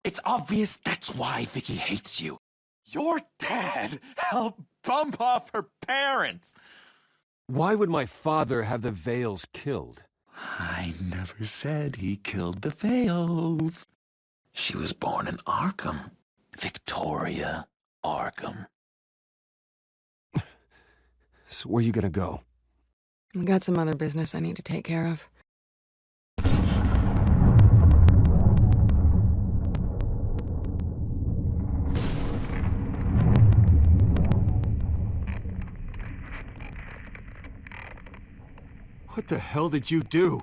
It's obvious that's why Vicky hates you. Your dad helped bump off her parents. Why would my father have the Vales killed? I never said he killed the Vales. She was born in Arkham. Victoria Arkham. So where you gonna go? I got some other business I need to take care of. What the hell did you do?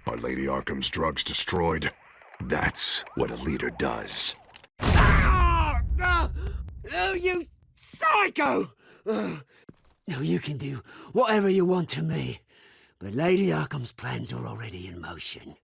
Are Lady Arkham's drugs destroyed? That's what a leader does. Oh, you psycho! Now you can do whatever you want to me, but Lady Arkham's plans are already in motion.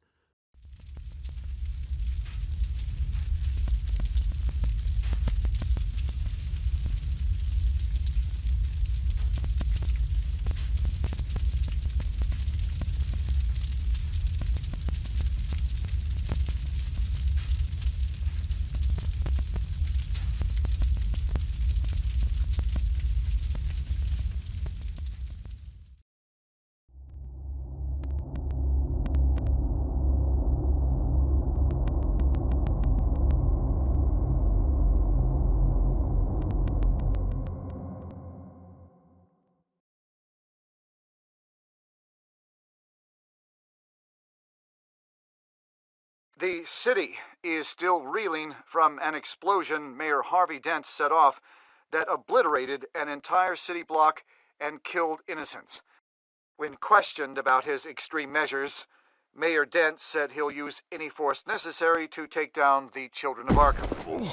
The city is still reeling from an explosion Mayor Harvey Dent set off that obliterated an entire city block and killed innocents. When questioned about his extreme measures, Mayor Dent said he'll use any force necessary to take down the children of Arkham.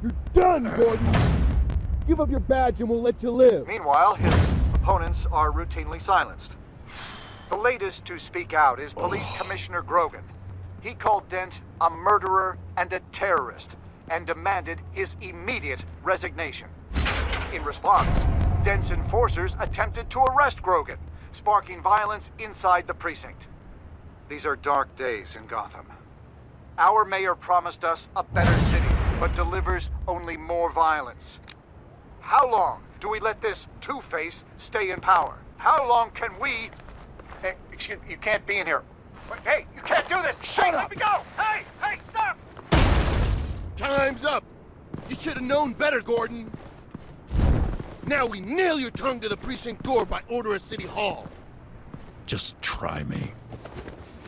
You're done, Gordon! Give up your badge and we'll let you live. Meanwhile, his opponents are routinely silenced. The latest to speak out is Police Commissioner Grogan. He called Dent a murderer and a terrorist and demanded his immediate resignation. In response, Dent's enforcers attempted to arrest Grogan, sparking violence inside the precinct. These are dark days in Gotham. Our mayor promised us a better city, but delivers only more violence. How long do we let this Two-Face stay in power? How long can we... Hey, excuse me, you can't be in here. Hey, you can't do this! Shut up! Let me go! Hey, stop! Time's up! You should have known better, Gordon. Now we nail your tongue to the precinct door by order of City Hall. Just try me,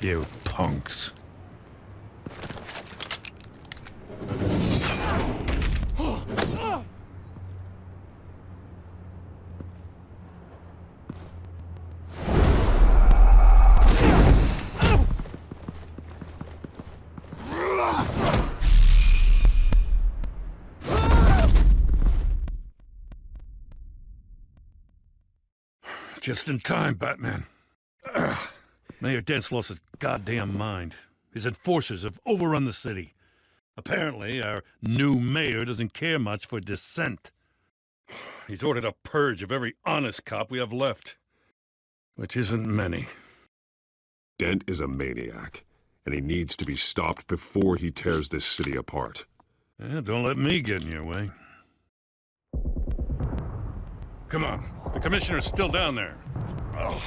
you punks. Just in time, Batman. Mayor Dent's lost his goddamn mind. His enforcers have overrun the city. Apparently, our new mayor doesn't care much for dissent. He's ordered a purge of every honest cop we have left, which isn't many. Dent is a maniac, and he needs to be stopped before he tears this city apart. Yeah, don't let me get in your way. Come on, the commissioner's still down there. Ugh.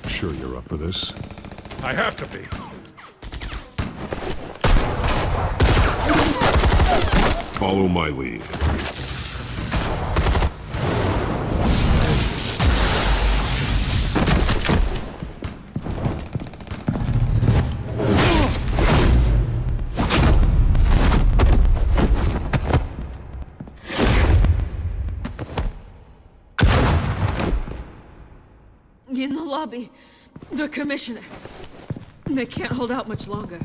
Sure you're up for this? I have to be. Follow my lead. In the lobby, the commissioner. They can't hold out much longer.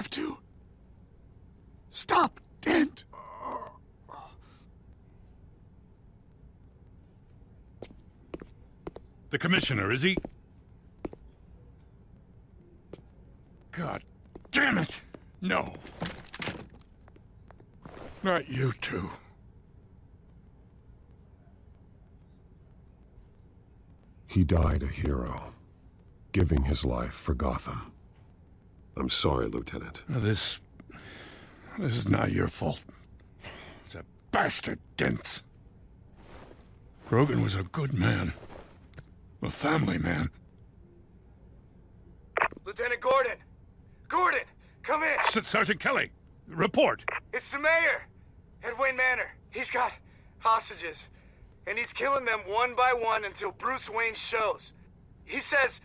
have to. Stop, Dent! The commissioner, is he? God damn it! No. Not you two. He died a hero, giving his life for Gotham. I'm sorry, Lieutenant. This is not your fault. It's a bastard, Dent. Grogan was a good man. A family man. Lieutenant Gordon! Gordon, come in! Sergeant Kelly, report. It's the mayor at Wayne Manor. He's got hostages, and he's killing them one by one until Bruce Wayne shows. He says,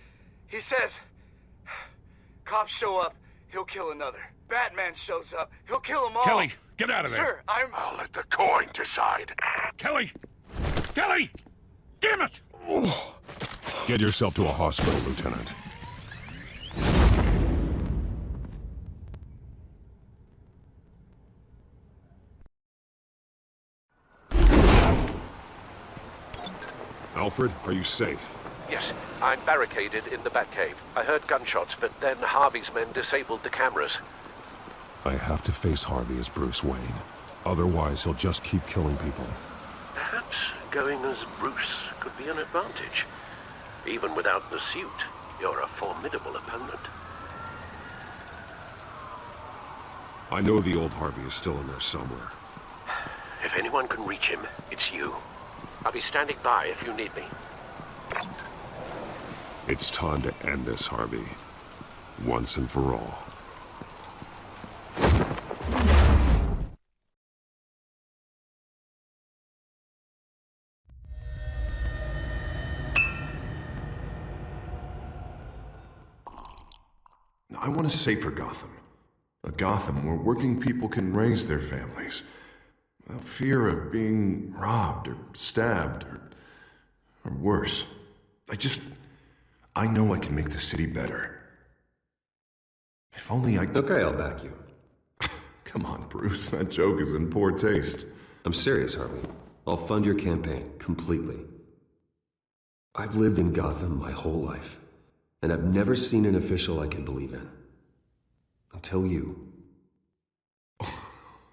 cops show up, he'll kill another. Batman shows up, he'll kill them all. Kelly, get out of there. Sir, I'll let the coin decide. Kelly! Kelly! Damn it! Get yourself to a hospital, Lieutenant. Alfred, are you safe? Yes, I'm barricaded in the Batcave. I heard gunshots, but then Harvey's men disabled the cameras. I have to face Harvey as Bruce Wayne. Otherwise, he'll just keep killing people. Perhaps going as Bruce could be an advantage. Even without the suit, you're a formidable opponent. I know the old Harvey is still in there somewhere. If anyone can reach him, it's you. I'll be standing by if you need me. It's time to end this, Harvey. Once and for all. I want a safer Gotham. A Gotham where working people can raise their families without fear of being robbed or stabbed or worse. I know I can make the city better. If only I... Okay, I'll back you. Come on, Bruce. That joke is in poor taste. I'm serious, Harvey. I'll fund your campaign completely. I've lived in Gotham my whole life, and I've never seen an official I can believe in. Until you.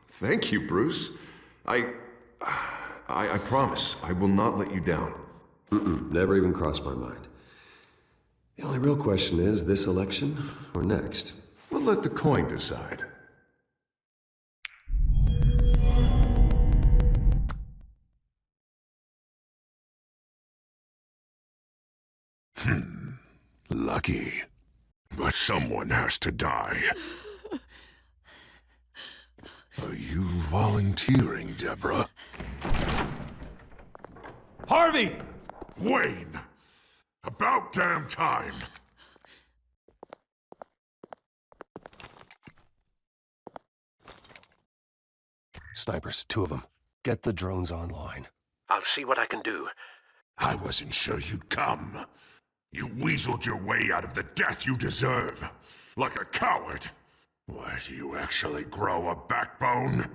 Thank you, Bruce. I promise I will not let you down. Never even crossed my mind. The only real question is this election or next? We'll let the coin decide. Lucky. But someone has to die. Are you volunteering, Deborah? Harvey! Wayne! About damn time! Snipers, 2 of them. Get the drones online. I'll see what I can do. I wasn't sure you'd come. You weaseled your way out of the death you deserve. Like a coward. Why, do you actually grow a backbone?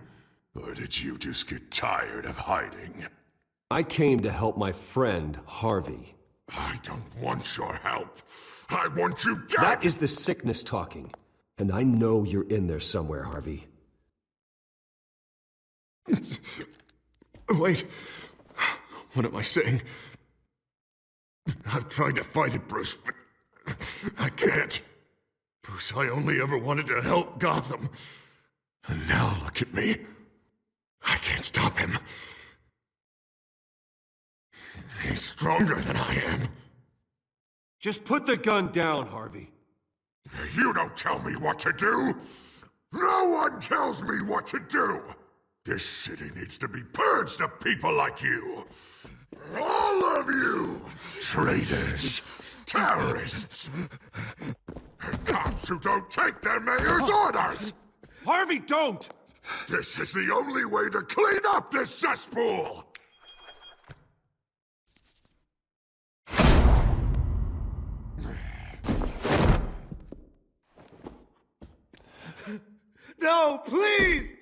Or did you just get tired of hiding? I came to help my friend, Harvey. I don't want your help. I want you dead! That is the sickness talking. And I know you're in there somewhere, Harvey. Wait. What am I saying? I've tried to fight it, Bruce, but I can't. Bruce, I only ever wanted to help Gotham. And now look at me. I can't stop him. He's stronger than I am. Just put the gun down, Harvey. You don't tell me what to do. No one tells me what to do. This city needs to be purged of people like you. All of you! Traitors! Terrorists! And cops who don't take their mayor's orders! Harvey, don't! This is the only way to clean up this cesspool! No, please!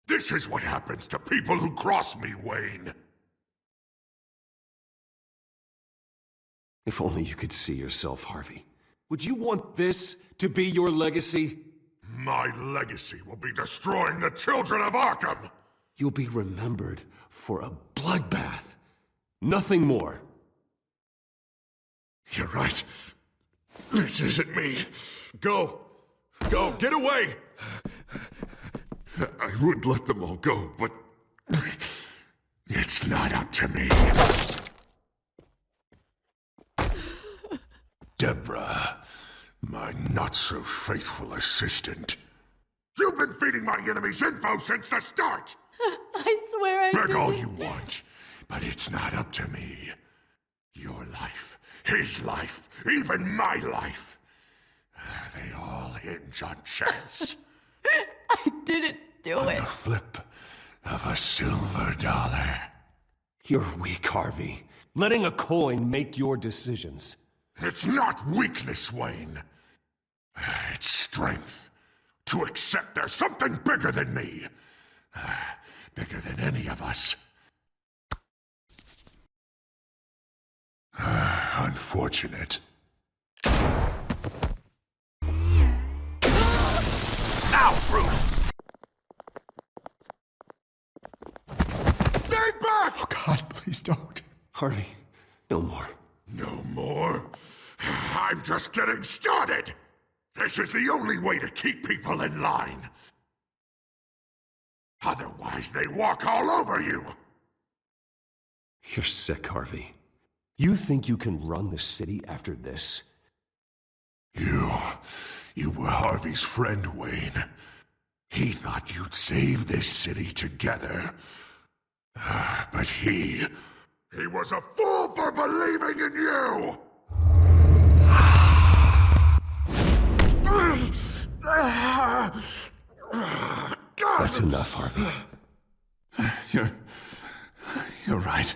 This is what happens to people who cross me, Wayne. If only you could see yourself, Harvey. Would you want this to be your legacy? My legacy will be destroying the children of Arkham! You'll be remembered for a bloodbath. Nothing more. You're right. This isn't me. Go. Go. Get away. I would let them all go, but it's not up to me. Deborah, my not-so-faithful assistant. You've been feeding my enemies info since the start! I swear I Beg didn't. all you want, but it's not up to me. Your life, his life, even my life. They all hinge on chance. I didn't do On it. the flip of a silver dollar. You're weak, Harvey. Letting a coin make your decisions. It's not weakness, Wayne. It's strength. To accept there's something bigger than me. Bigger than any of us. Unfortunate. Now, Bruce! Stay back! Oh, God, please don't. Harvey, no more. No more? I'm just getting started! This is the only way to keep people in line. Otherwise, they walk all over you! You're sick, Harvey. You think you can run the city after this? You were Harvey's friend, Wayne. He thought you'd save this city together. But he was a fool for believing in you! That's enough, Harvey. You're right.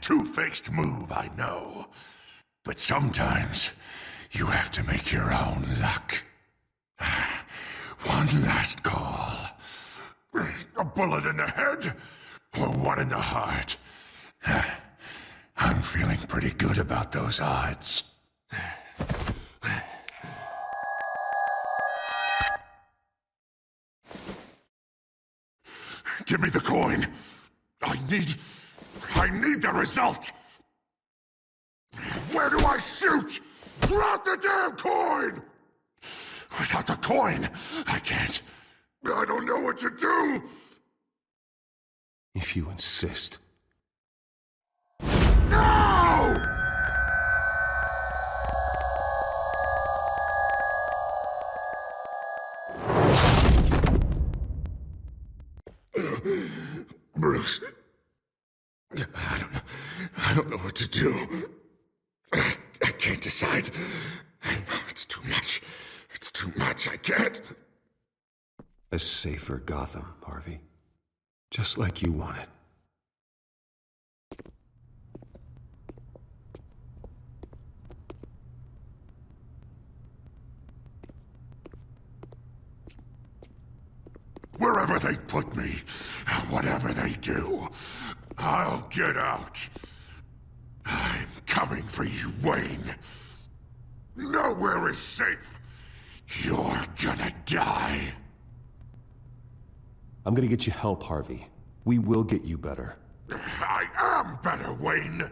Two-faced move, I know. But sometimes you have to make your own luck. One last call. A bullet in the head, or one in the heart. I'm feeling pretty good about those odds. Give me the coin. I need the result. Where do I shoot? Drop the damn coin! Without the coin, I can't. I don't know what to do. If you insist. No! Bruce, I don't know what to do. I can't decide. It's too much. It's too much. I can't. A safer Gotham, Harvey. Just like you wanted. Wherever they put me, whatever they do, I'll get out. I'm coming for you, Wayne. Nowhere is safe. You're gonna die. I'm gonna get you help, Harvey. We will get you better. I am better, Wayne.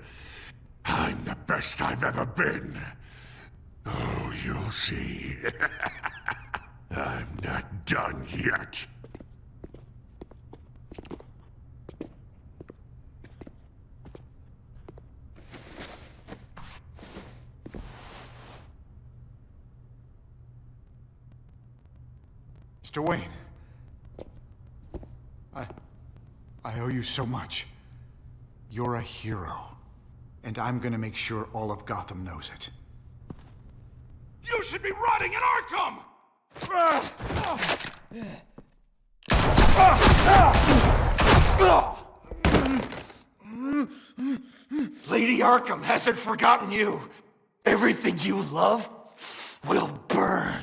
I'm the best I've ever been. Oh, you'll see. I'm not done yet. Mr. Wayne. I owe you so much. You're a hero. And I'm gonna make sure all of Gotham knows it. You should be rotting in Arkham! Lady Arkham hasn't forgotten you. Everything you love will burn.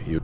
You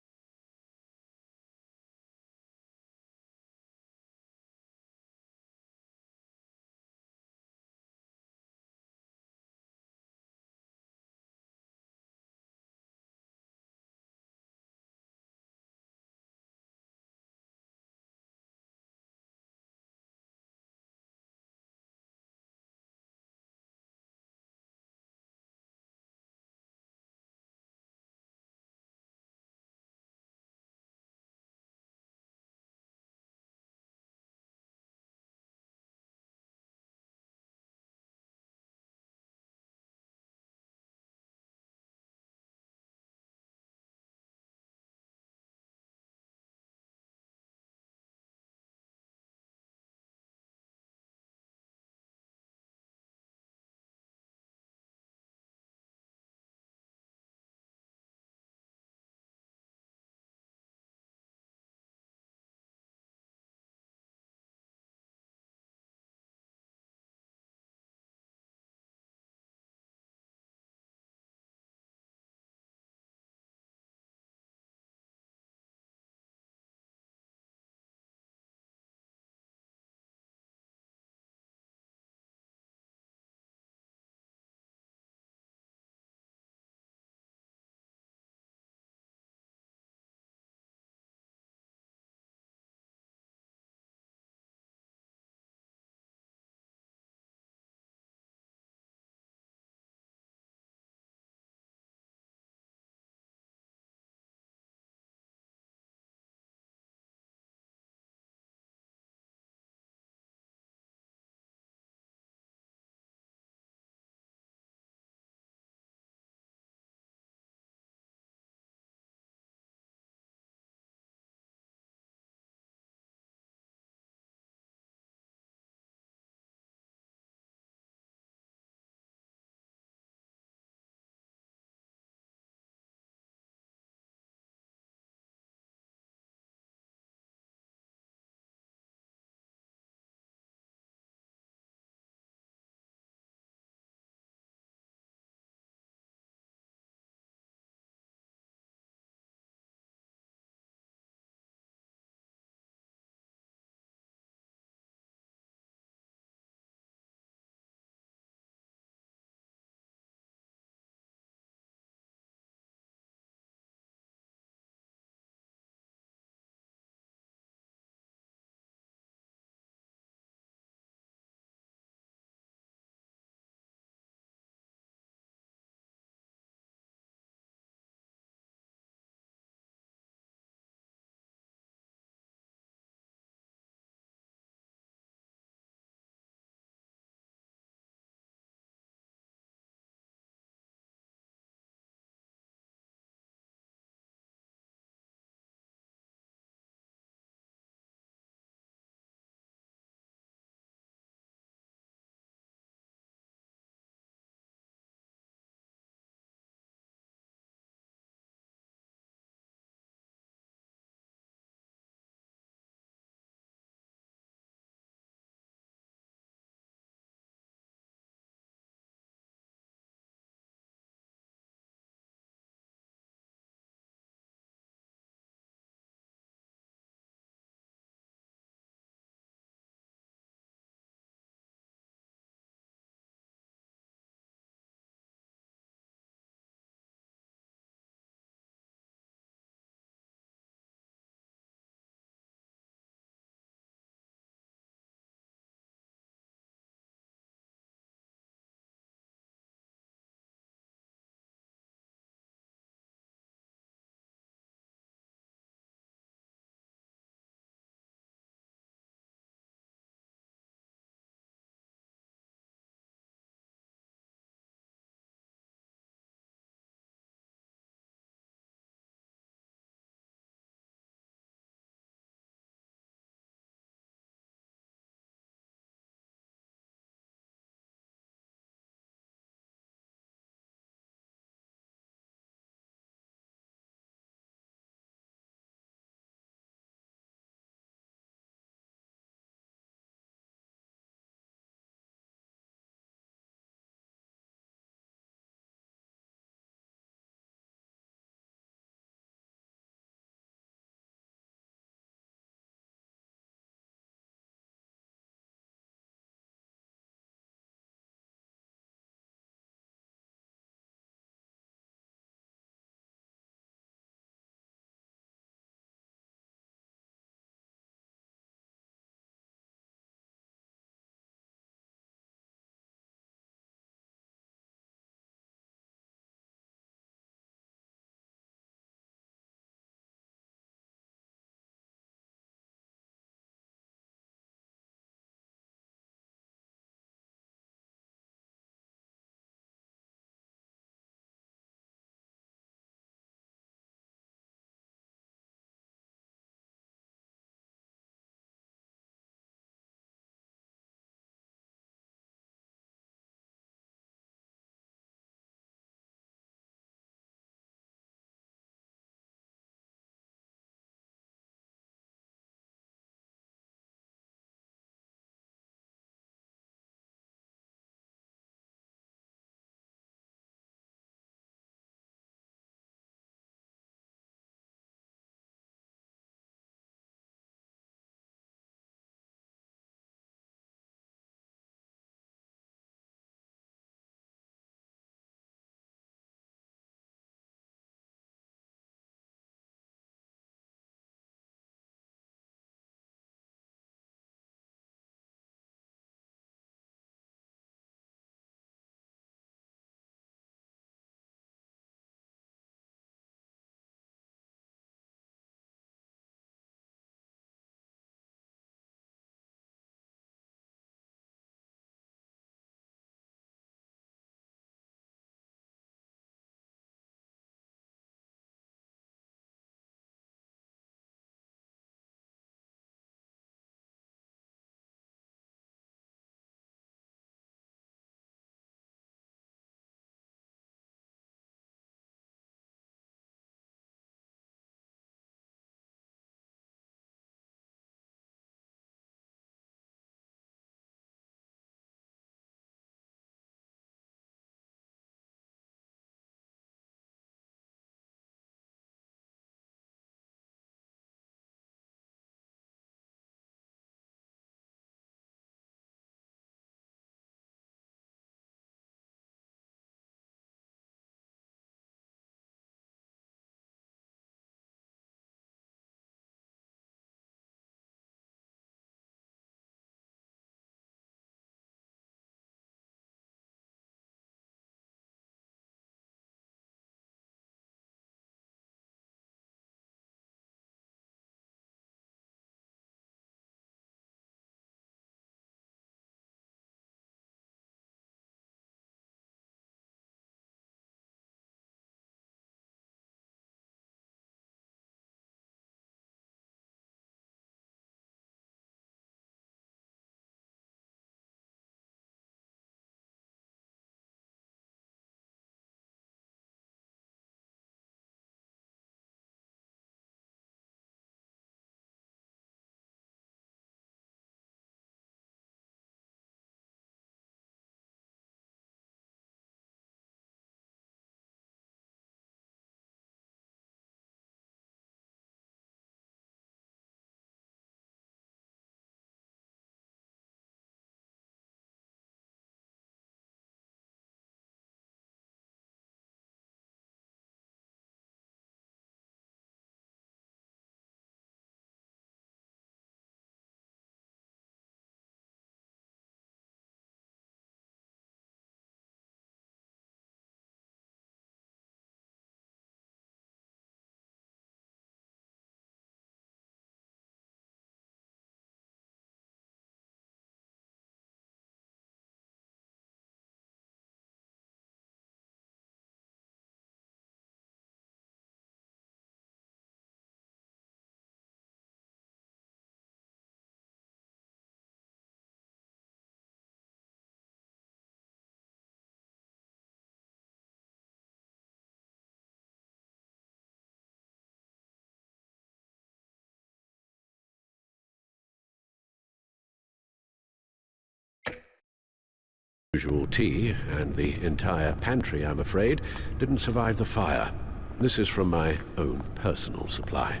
Usual tea, and the entire pantry, I'm afraid, didn't survive the fire. This is from my own personal supply.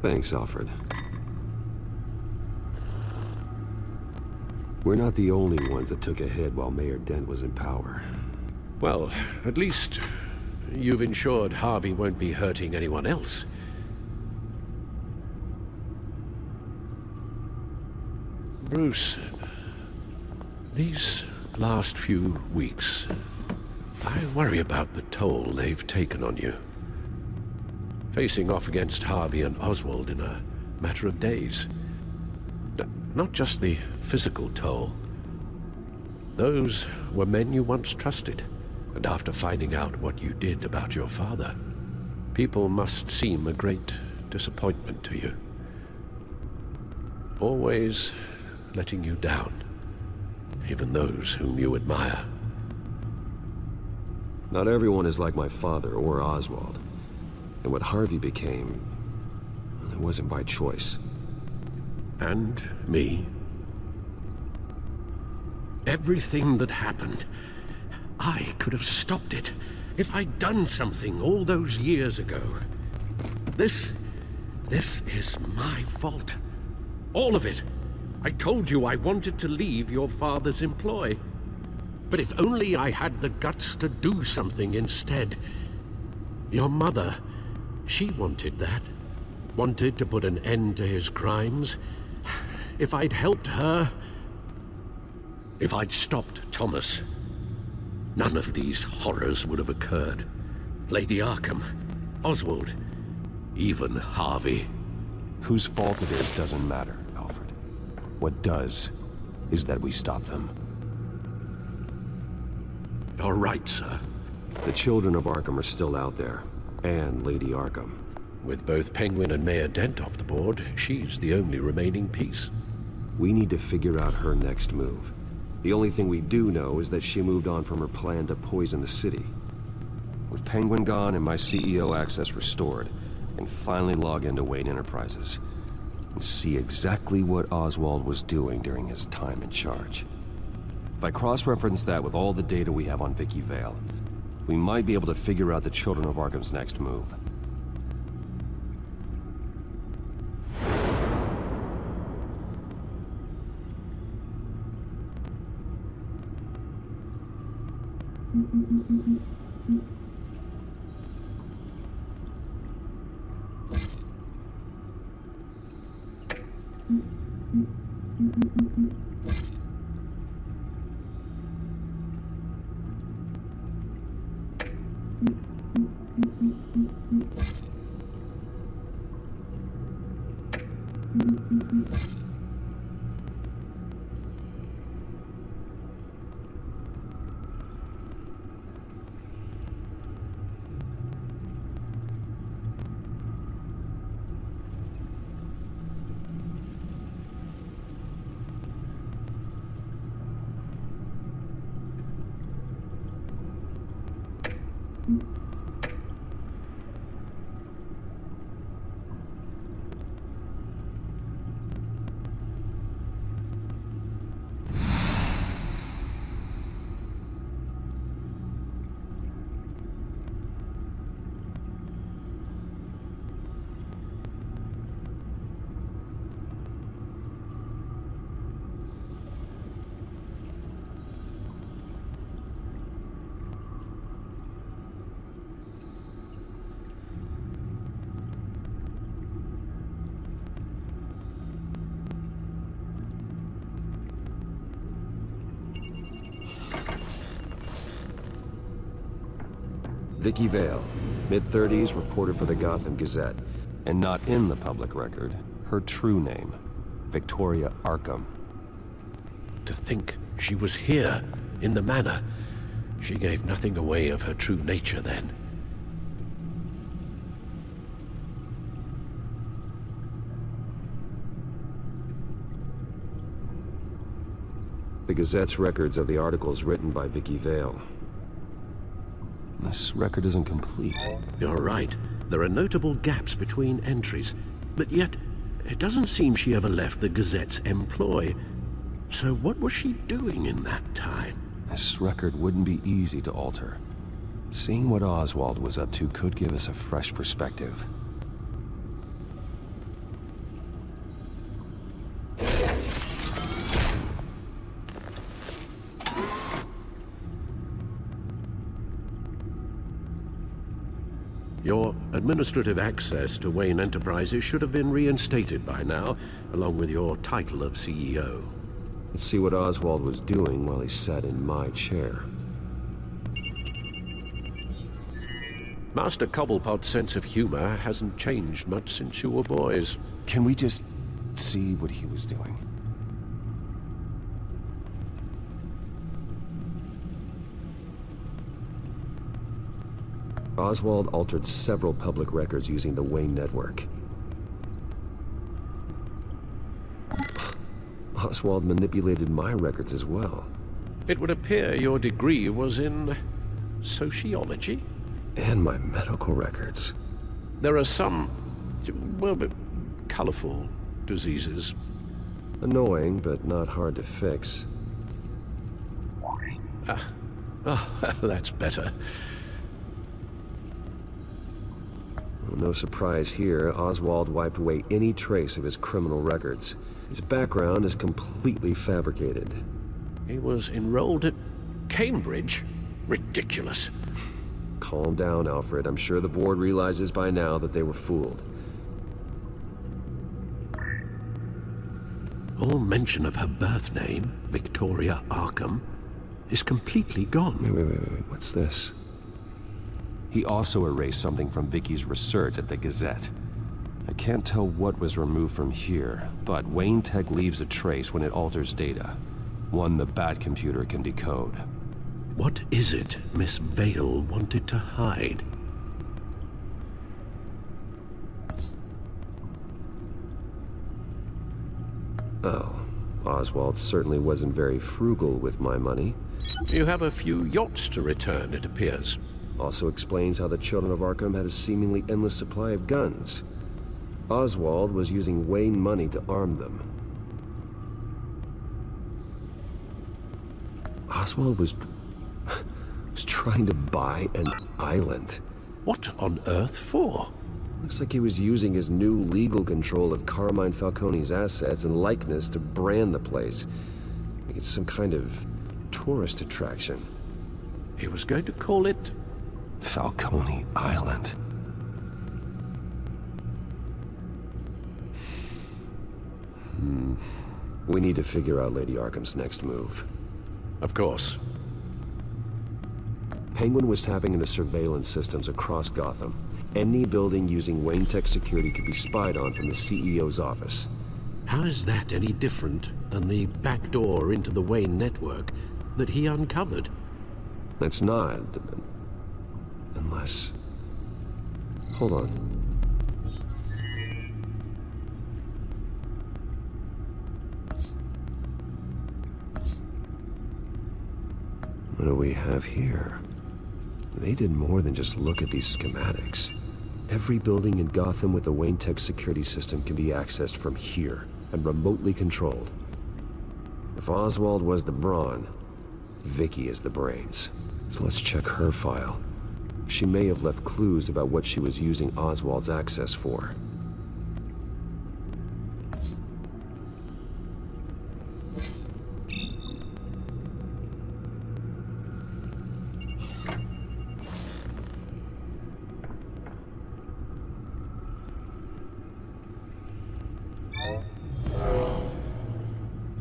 Thanks, Alfred. We're not the only ones that took a hit while Mayor Dent was in power. Well, at least you've ensured Harvey won't be hurting anyone else. Bruce, these last few weeks, I worry about the toll they've taken on you. Facing off against Harvey and Oswald in a matter of days. Not just the physical toll. Those were men you once trusted, and after finding out what you did about your father, people must seem a great disappointment to you. Always letting you down, even those whom you admire. Not everyone is like my father or Oswald. And what Harvey became, it wasn't by choice. And me. Everything that happened, I could have stopped it if I'd done something all those years ago. This is my fault. All of it. I told you I wanted to leave your father's employ. But if only I had the guts to do something instead. Your mother, she wanted that. Wanted to put an end to his crimes. If I'd helped her, if I'd stopped Thomas, none of these horrors would have occurred. Lady Arkham, Oswald, even Harvey. Whose fault it is doesn't matter, Alfred. What does is that we stop them. You're right, sir. The children of Arkham are still out there, and Lady Arkham. With both Penguin and Mayor Dent off the board, she's the only remaining piece. We need to figure out her next move. The only thing we do know is that she moved on from her plan to poison the city. With Penguin gone and my CEO access restored, I can finally log into Wayne Enterprises and see exactly what Oswald was doing during his time in charge. If I cross-reference that with all the data we have on Vicky Vale, we might be able to figure out the Children of Arkham's next move. Vicky Vale, mid-30s, reporter for the Gotham Gazette, and not in the public record, her true name, Victoria Arkham. To think she was here, in the manor. She gave nothing away of her true nature then. The Gazette's records of the articles written by Vicky Vale. This record isn't complete. You're right. There are notable gaps between entries. But yet, it doesn't seem she ever left the Gazette's employ. So what was she doing in that time? This record wouldn't be easy to alter. Seeing what Oswald was up to could give us a fresh perspective. Your administrative access to Wayne Enterprises should have been reinstated by now, along with your title of CEO. Let's see what Oswald was doing while he sat in my chair. Master Cobblepot's sense of humor hasn't changed much since you were boys. Can we just see what he was doing? Oswald altered several public records using the Wayne network. Oswald manipulated my records as well. It would appear your degree was in sociology? And my medical records. There are some, well, colorful diseases. Annoying, but not hard to fix. That's better. No surprise here, Oswald wiped away any trace of his criminal records. His background is completely fabricated. He was enrolled at Cambridge? Ridiculous. Calm down, Alfred. I'm sure the board realizes by now that they were fooled. All mention of her birth name, Victoria Arkham, is completely gone. Wait. What's this? He also erased something from Vicky's research at the Gazette. I can't tell what was removed from here, but Wayne Tech leaves a trace when it alters data. One the Bat computer can decode. What is it Miss Vale wanted to hide? Oh, Oswald certainly wasn't very frugal with my money. You have a few yachts to return, it appears. Also explains how the children of Arkham had a seemingly endless supply of guns. Oswald was using Wayne money to arm them. Oswald was trying to buy an island. What on earth for? Looks like he was using his new legal control of Carmine Falcone's assets and likeness to brand the place. Like it's some kind of tourist attraction. He was going to call it Falcone Island. We need to figure out Lady Arkham's next move. Of course. Penguin was tapping into surveillance systems across Gotham. Any building using Wayne Tech security could be spied on from the CEO's office. How is that any different than the back door into the Wayne network that he uncovered? It's not. Unless... Hold on. What do we have here? They did more than just look at these schematics. Every building in Gotham with the Wayne Tech security system can be accessed from here and remotely controlled. If Oswald was the brawn, Vicky is the brains. So let's check her file. She may have left clues about what she was using Oswald's access for.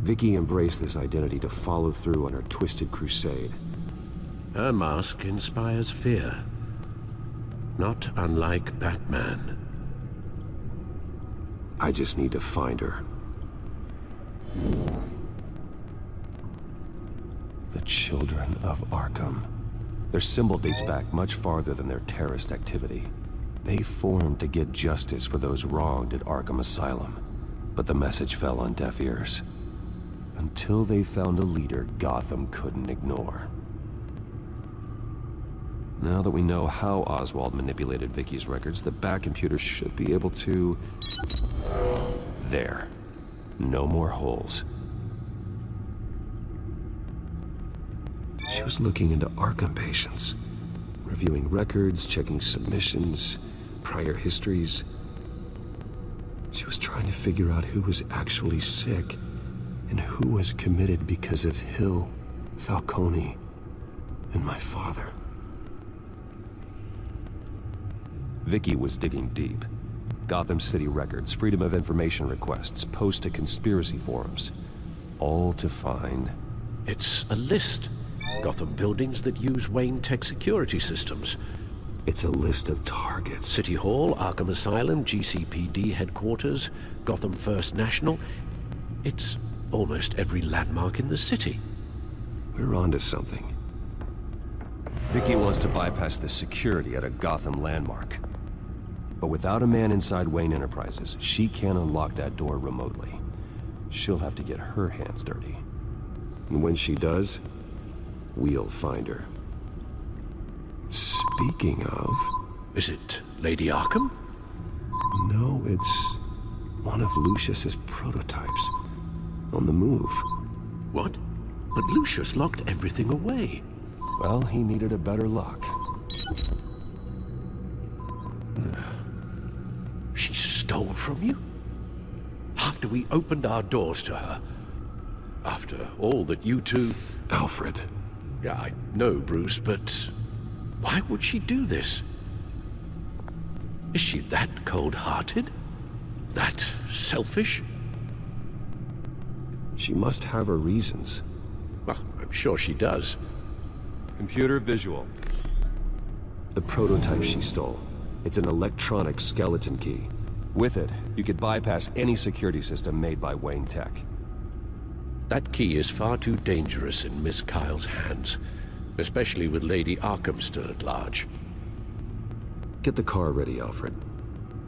Vicky embraced this identity to follow through on her twisted crusade. Her mask inspires fear. Not unlike Batman. I just need to find her. The Children of Arkham. Their symbol dates back much farther than their terrorist activity. They formed to get justice for those wronged at Arkham Asylum. But the message fell on deaf ears. Until they found a leader Gotham couldn't ignore. Now that we know how Oswald manipulated Vicky's records, the Bat computer should be able to... There. No more holes. She was looking into Arkham patients, reviewing records, checking submissions, prior histories. She was trying to figure out who was actually sick and who was committed because of Hill, Falcone, and my father. Vicky was digging deep. Gotham City records, Freedom of Information requests, posts to conspiracy forums. All to find... It's a list. Gotham buildings that use Wayne Tech security systems. It's a list of targets. City Hall, Arkham Asylum, GCPD headquarters, Gotham First National. It's almost every landmark in the city. We're onto something. Vicky wants to bypass the security at a Gotham landmark. But without a man inside Wayne Enterprises, she can't unlock that door remotely. She'll have to get her hands dirty. And when she does, we'll find her. Speaking of... Is it Lady Arkham? No, it's one of Lucius's prototypes. On the move. What? But Lucius locked everything away. Well, he needed a better lock. She stole from you? After we opened our doors to her? After all that you two... Alfred. Yeah, I know, Bruce, but... why would she do this? Is she that cold-hearted? That selfish? She must have her reasons. Well, I'm sure she does. Computer visual. The prototype she stole. It's an electronic skeleton key. With it, you could bypass any security system made by Wayne Tech. That key is far too dangerous in Miss Kyle's hands, especially with Lady Arkham still at large. Get the car ready, Alfred.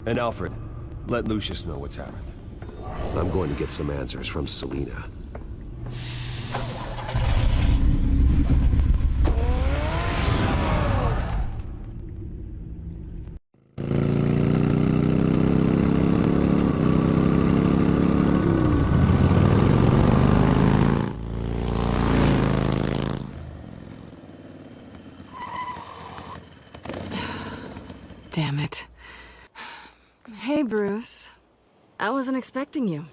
And Alfred, let Lucius know what's happened. I'm going to get some answers from Selina. Damn it. Hey, Bruce. I wasn't expecting you.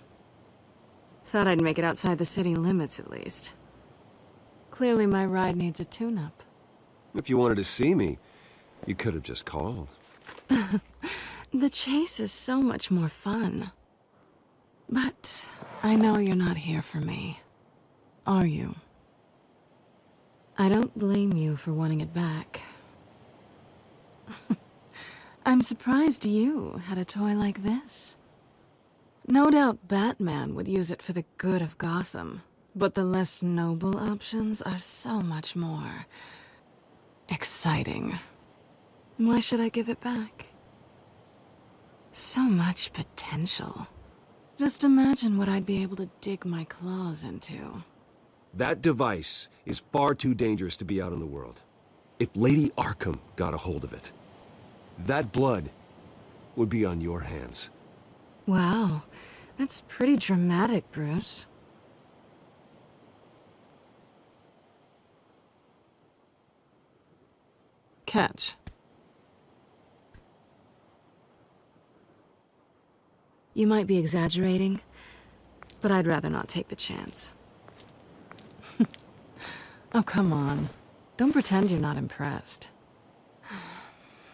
Thought I'd make it outside the city limits, at least. Clearly my ride needs a tune-up. If you wanted to see me, you could have just called. The chase is so much more fun. But I know you're not here for me. Are you? I don't blame you for wanting it back. I'm surprised you had a toy like this. No doubt Batman would use it for the good of Gotham, but the less noble options are so much more exciting. Why should I give it back? So much potential. Just imagine what I'd be able to dig my claws into. That device is far too dangerous to be out in the world. If Lady Arkham got a hold of it, that blood would be on your hands. Wow, that's pretty dramatic, Bruce. Catch. You might be exaggerating, but I'd rather not take the chance. Oh, come on. Don't pretend you're not impressed.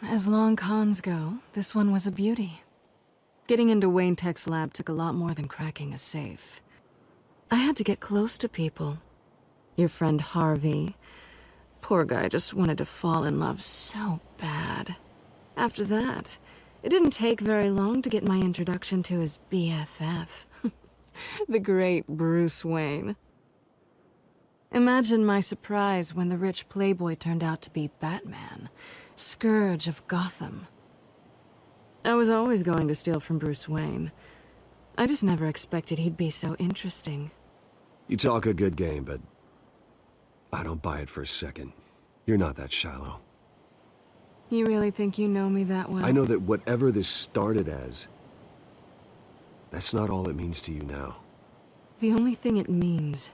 As long cons go, this one was a beauty. Getting into Wayne Tech's lab took a lot more than cracking a safe. I had to get close to people. Your friend Harvey. Poor guy just wanted to fall in love so bad. After that, it didn't take very long to get my introduction to his BFF. The great Bruce Wayne. Imagine my surprise when the rich playboy turned out to be Batman, Scourge of Gotham. I was always going to steal from Bruce Wayne. I just never expected he'd be so interesting. You talk a good game, but I don't buy it for a second. You're not that shallow. You really think you know me that well? I know that whatever this started as, that's not all it means to you now. The only thing it means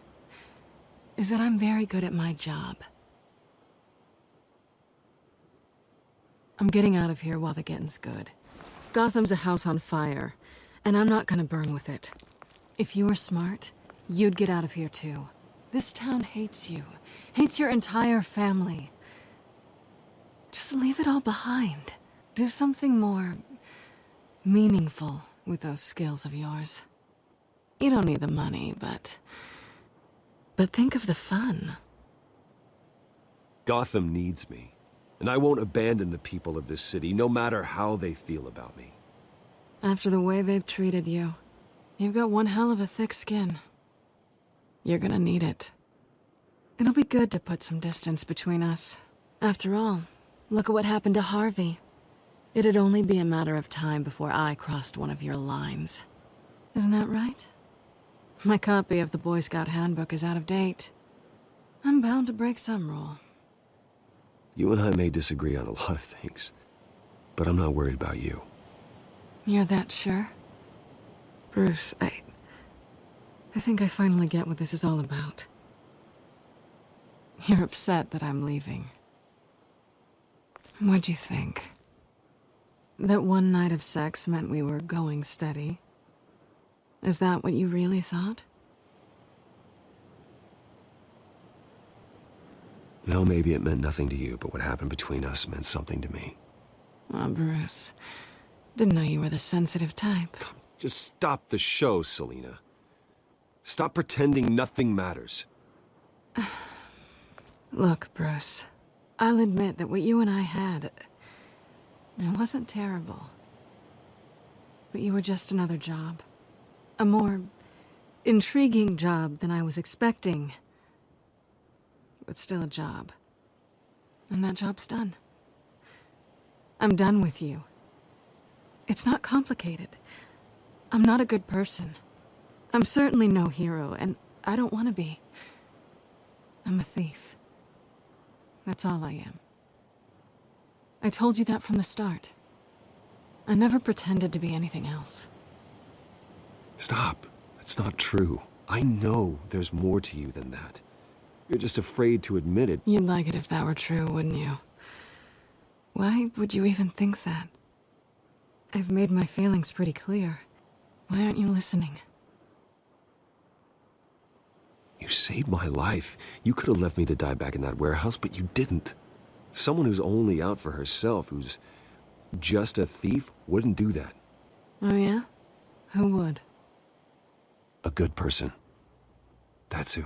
is that I'm very good at my job. I'm getting out of here while the getting's good. Gotham's a house on fire, and I'm not gonna burn with it. If you were smart, you'd get out of here too. This town hates you, hates your entire family. Just leave it all behind. Do something more meaningful with those skills of yours. You don't need the money, but think of the fun. Gotham needs me, and I won't abandon the people of this city, no matter how they feel about me. After the way they've treated you, you've got one hell of a thick skin. You're gonna need it. It'll be good to put some distance between us. After all, look at what happened to Harvey. It'd only be a matter of time before I crossed one of your lines. Isn't that right? My copy of the Boy Scout Handbook is out of date. I'm bound to break some rule. You and I may disagree on a lot of things, but I'm not worried about you. You're that sure? Bruce, I think I finally get what this is all about. You're upset that I'm leaving. What'd you think? That one night of sex meant we were going steady? Is that what you really thought? Well, maybe it meant nothing to you, but what happened between us meant something to me. Oh, Bruce. Didn't know you were the sensitive type. Just stop the show, Selina. Stop pretending nothing matters. Look, Bruce. I'll admit that what you and I had, it wasn't terrible. But you were just another job. A more intriguing job than I was expecting. But still a job. And that job's done. I'm done with you. It's not complicated. I'm not a good person. I'm certainly no hero, and I don't want to be. I'm a thief. That's all I am. I told you that from the start. I never pretended to be anything else. Stop. That's not true. I know there's more to you than that. You're just afraid to admit it. You'd like it if that were true, wouldn't you? Why would you even think that? I've made my feelings pretty clear. Why aren't you listening? You saved my life. You could have left me to die back in that warehouse, but you didn't. Someone who's only out for herself, who's just a thief, wouldn't do that. Oh yeah? Who would? A good person. That's who.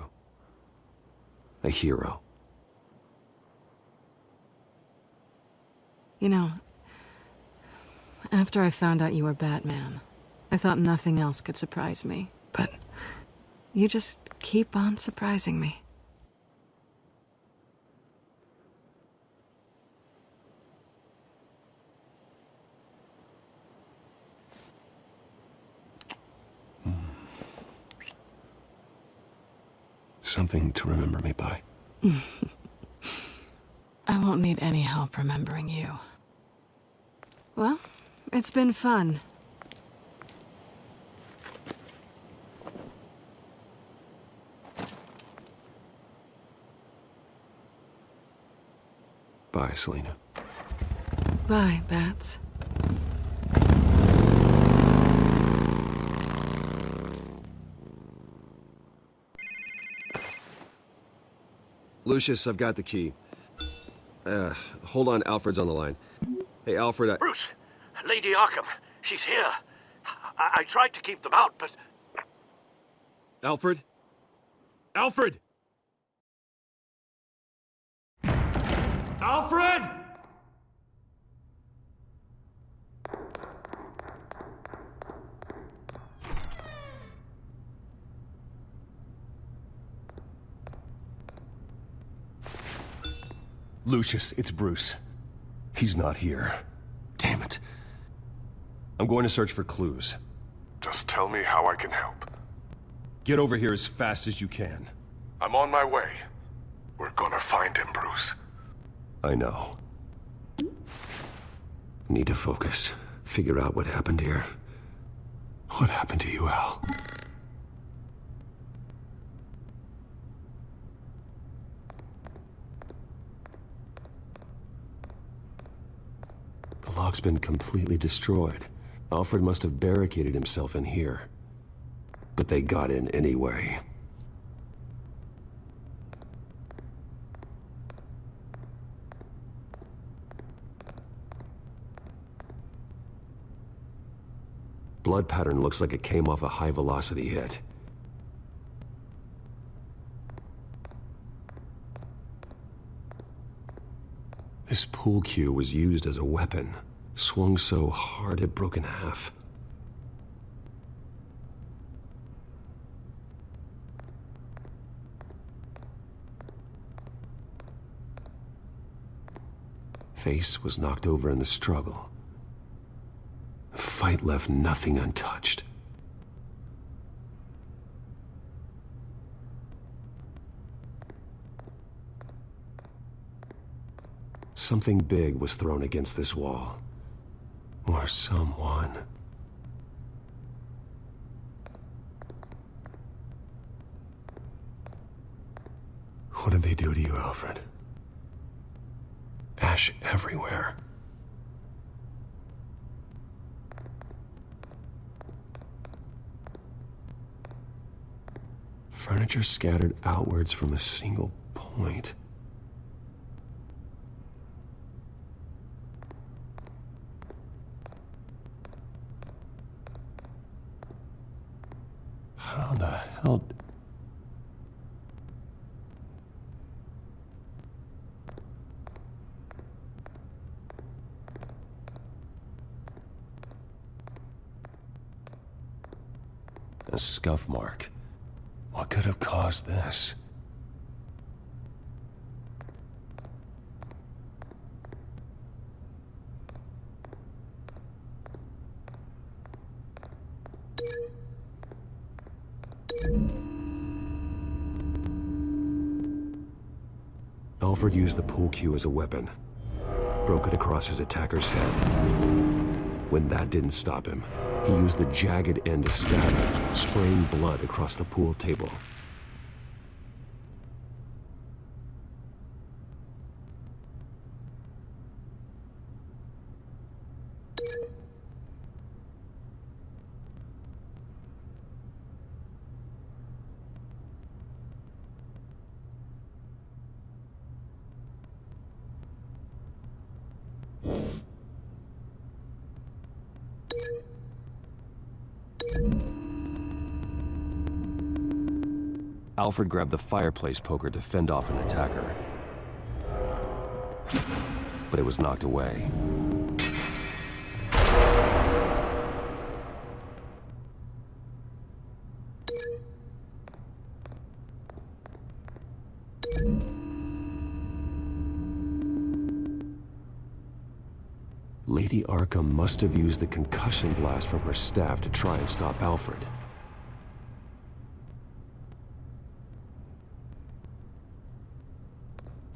A hero. You know, after I found out you were Batman, I thought nothing else could surprise me. But you just keep on surprising me. Something to remember me by. I won't need any help remembering you. Well, it's been fun. Bye, Selina. Bye, Bats. Lucius, I've got the key. Hold on, Alfred's on the line. Hey, Alfred, Bruce! Lady Arkham, she's here. I tried to keep them out, but... Alfred? Alfred! Alfred! Lucius, it's Bruce. He's not here. Damn it. I'm going to search for clues. Just tell me how I can help. Get over here as fast as you can. I'm on my way. We're gonna find him, Bruce. I know. Need to focus. Figure out what happened here. What happened to you, Al? lock's been completely destroyed. Alfred must have barricaded himself in here. But they got in anyway. Blood pattern looks like it came off a high-velocity hit. This pool cue was used as a weapon, swung so hard it broke in half. Face was knocked over in the struggle. The fight left nothing untouched. Something big was thrown against this wall. Or someone. What did they do to you, Alfred? Ash everywhere. Furniture scattered outwards from a single point. How the hell... A scuff mark. What could have caused this? Alfred used the pool cue as a weapon. Broke it across his attacker's head. When that didn't stop him, he used the jagged end to stab him, spraying blood across the pool table. Alfred grabbed the fireplace poker to fend off an attacker. But it was knocked away. Lady Arkham must have used the concussion blast from her staff to try and stop Alfred.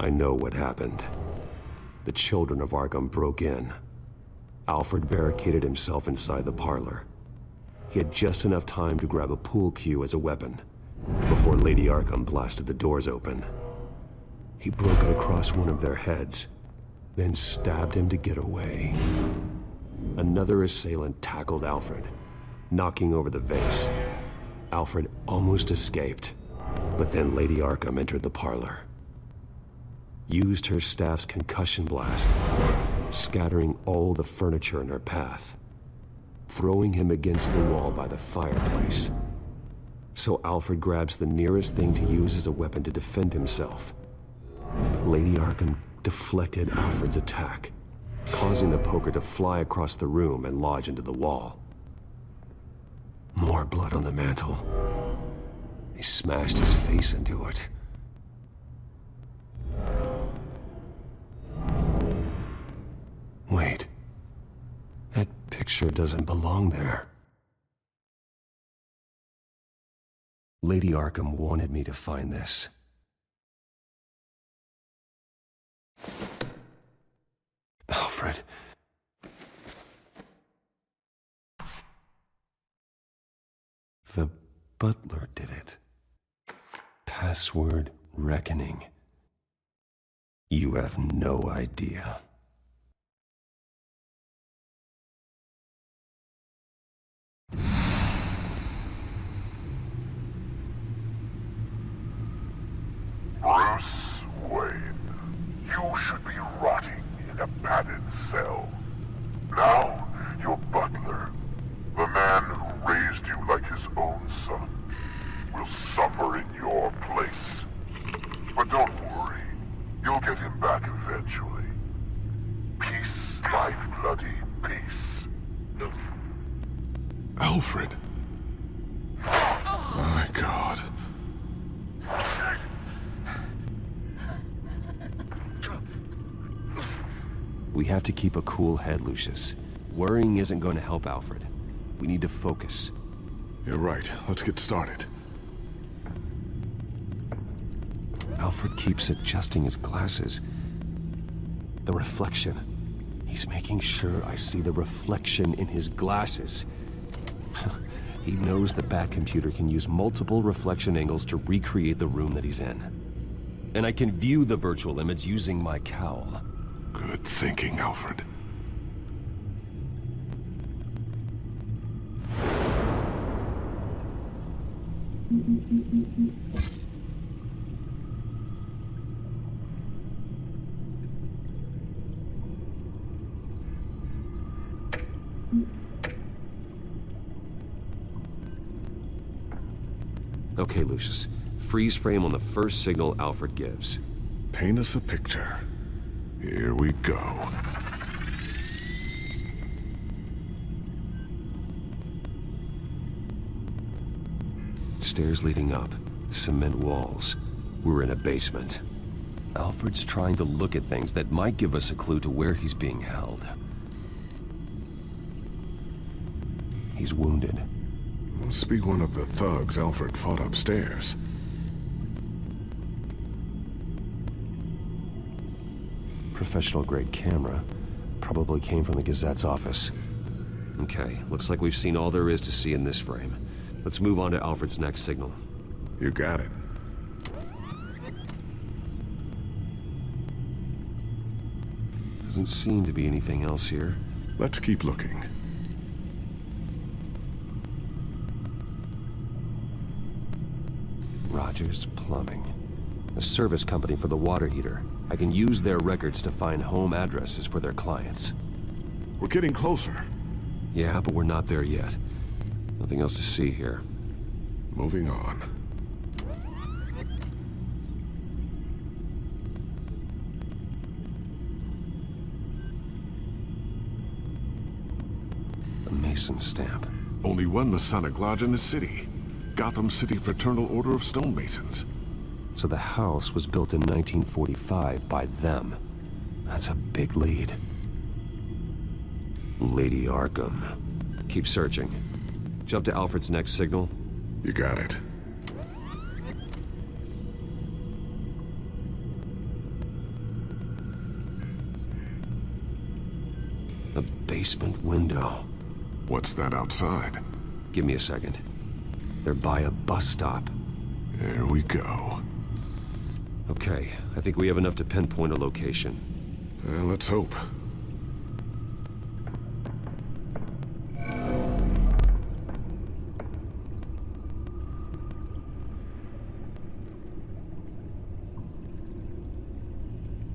I know what happened. The children of Arkham broke in. Alfred barricaded himself inside the parlor. He had just enough time to grab a pool cue as a weapon before Lady Arkham blasted the doors open. He broke it across one of their heads, then stabbed him to get away. Another assailant tackled Alfred, knocking over the vase. Alfred almost escaped, but then Lady Arkham entered the parlor. Used her staff's concussion blast, scattering all the furniture in her path, throwing him against the wall by the fireplace. So Alfred grabs the nearest thing to use as a weapon to defend himself. But Lady Arkham deflected Alfred's attack, causing the poker to fly across the room and lodge into the wall. More blood on the mantel. They smashed his face into it. Wait. That picture doesn't belong there. Lady Arkham wanted me to find this. Alfred. The butler did it. Password reckoning. You have no idea. Bruce Wayne, you should be rotting in a padded cell. Now, your butler, the man who raised you like his own son, will suffer in your place. But don't worry, you'll get him back eventually. Peace, my bloody peace. Alfred. My God. We have to keep a cool head, Lucius. Worrying isn't going to help Alfred. We need to focus. You're right. Let's get started. Alfred keeps adjusting his glasses. The reflection. He's making sure I see the reflection in his glasses. He knows the Batcomputer can use multiple reflection angles to recreate the room that he's in. And I can view the virtual image using my cowl. Good thinking, Alfred. Okay, Lucius. Freeze frame on the first signal Alfred gives. Paint us a picture. Here we go. Stairs leading up. Cement walls. We're in a basement. Alfred's trying to look at things that might give us a clue to where he's being held. He's wounded. Must be one of the thugs Alfred fought upstairs. Professional-grade camera. Probably came from the Gazette's office. Okay, looks like we've seen all there is to see in this frame. Let's move on to Alfred's next signal. You got it. Doesn't seem to be anything else here. Let's keep looking. Rogers Plumbing. A service company for the water heater. I can use their records to find home addresses for their clients. We're getting closer. Yeah, but we're not there yet. Nothing else to see here. Moving on. A Mason stamp. Only one Masonic lodge in the city. Gotham City Fraternal Order of Stonemasons. So the house was built in 1945 by them. That's a big lead. Lady Arkham. Keep searching. Jump to Alfred's next signal. You got it. A basement window. What's that outside? Give me a second. They're by a bus stop. There we go. Okay, I think we have enough to pinpoint a location. Let's hope.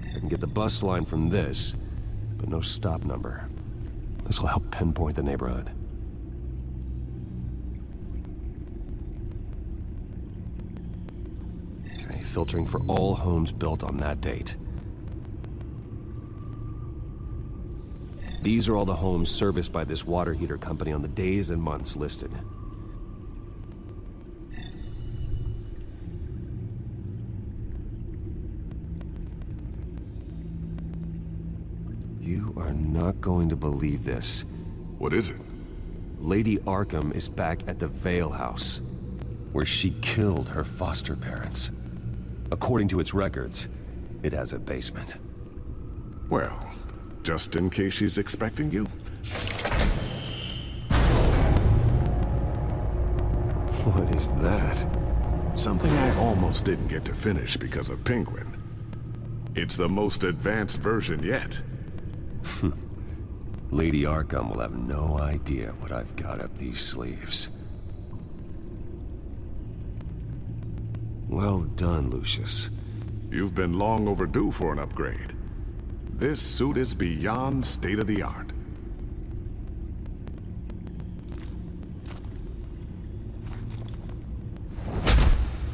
I can get the bus line from this, but no stop number. This will help pinpoint the neighborhood. Okay, filtering for all homes built on that date. These are all the homes serviced by this water heater company on the days and months listed. You are not going to believe this. What is it? Lady Arkham is back at the Vale House, where she killed her foster parents. According to its records, it has a basement. Well, just in case she's expecting you. What is that? Something I almost didn't get to finish because of Penguin. It's the most advanced version yet. Lady Arkham will have no idea what I've got up these sleeves. Well done, Lucius. You've been long overdue for an upgrade. This suit is beyond state-of-the-art.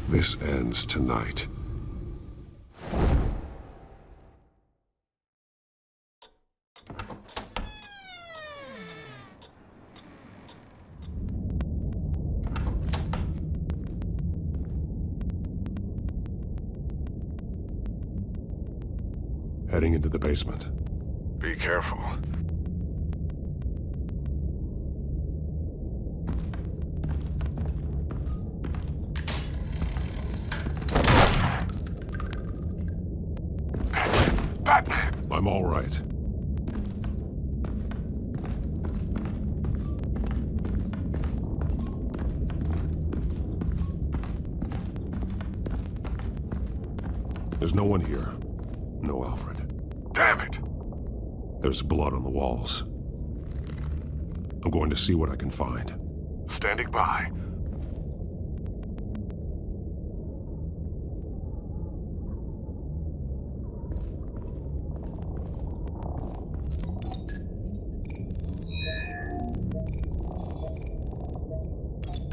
This ends tonight. Heading into the basement. Be careful. Batman! I'm all right. There's no one here. No Alfred. Damn it! There's blood on the walls. I'm going to see what I can find. Standing by.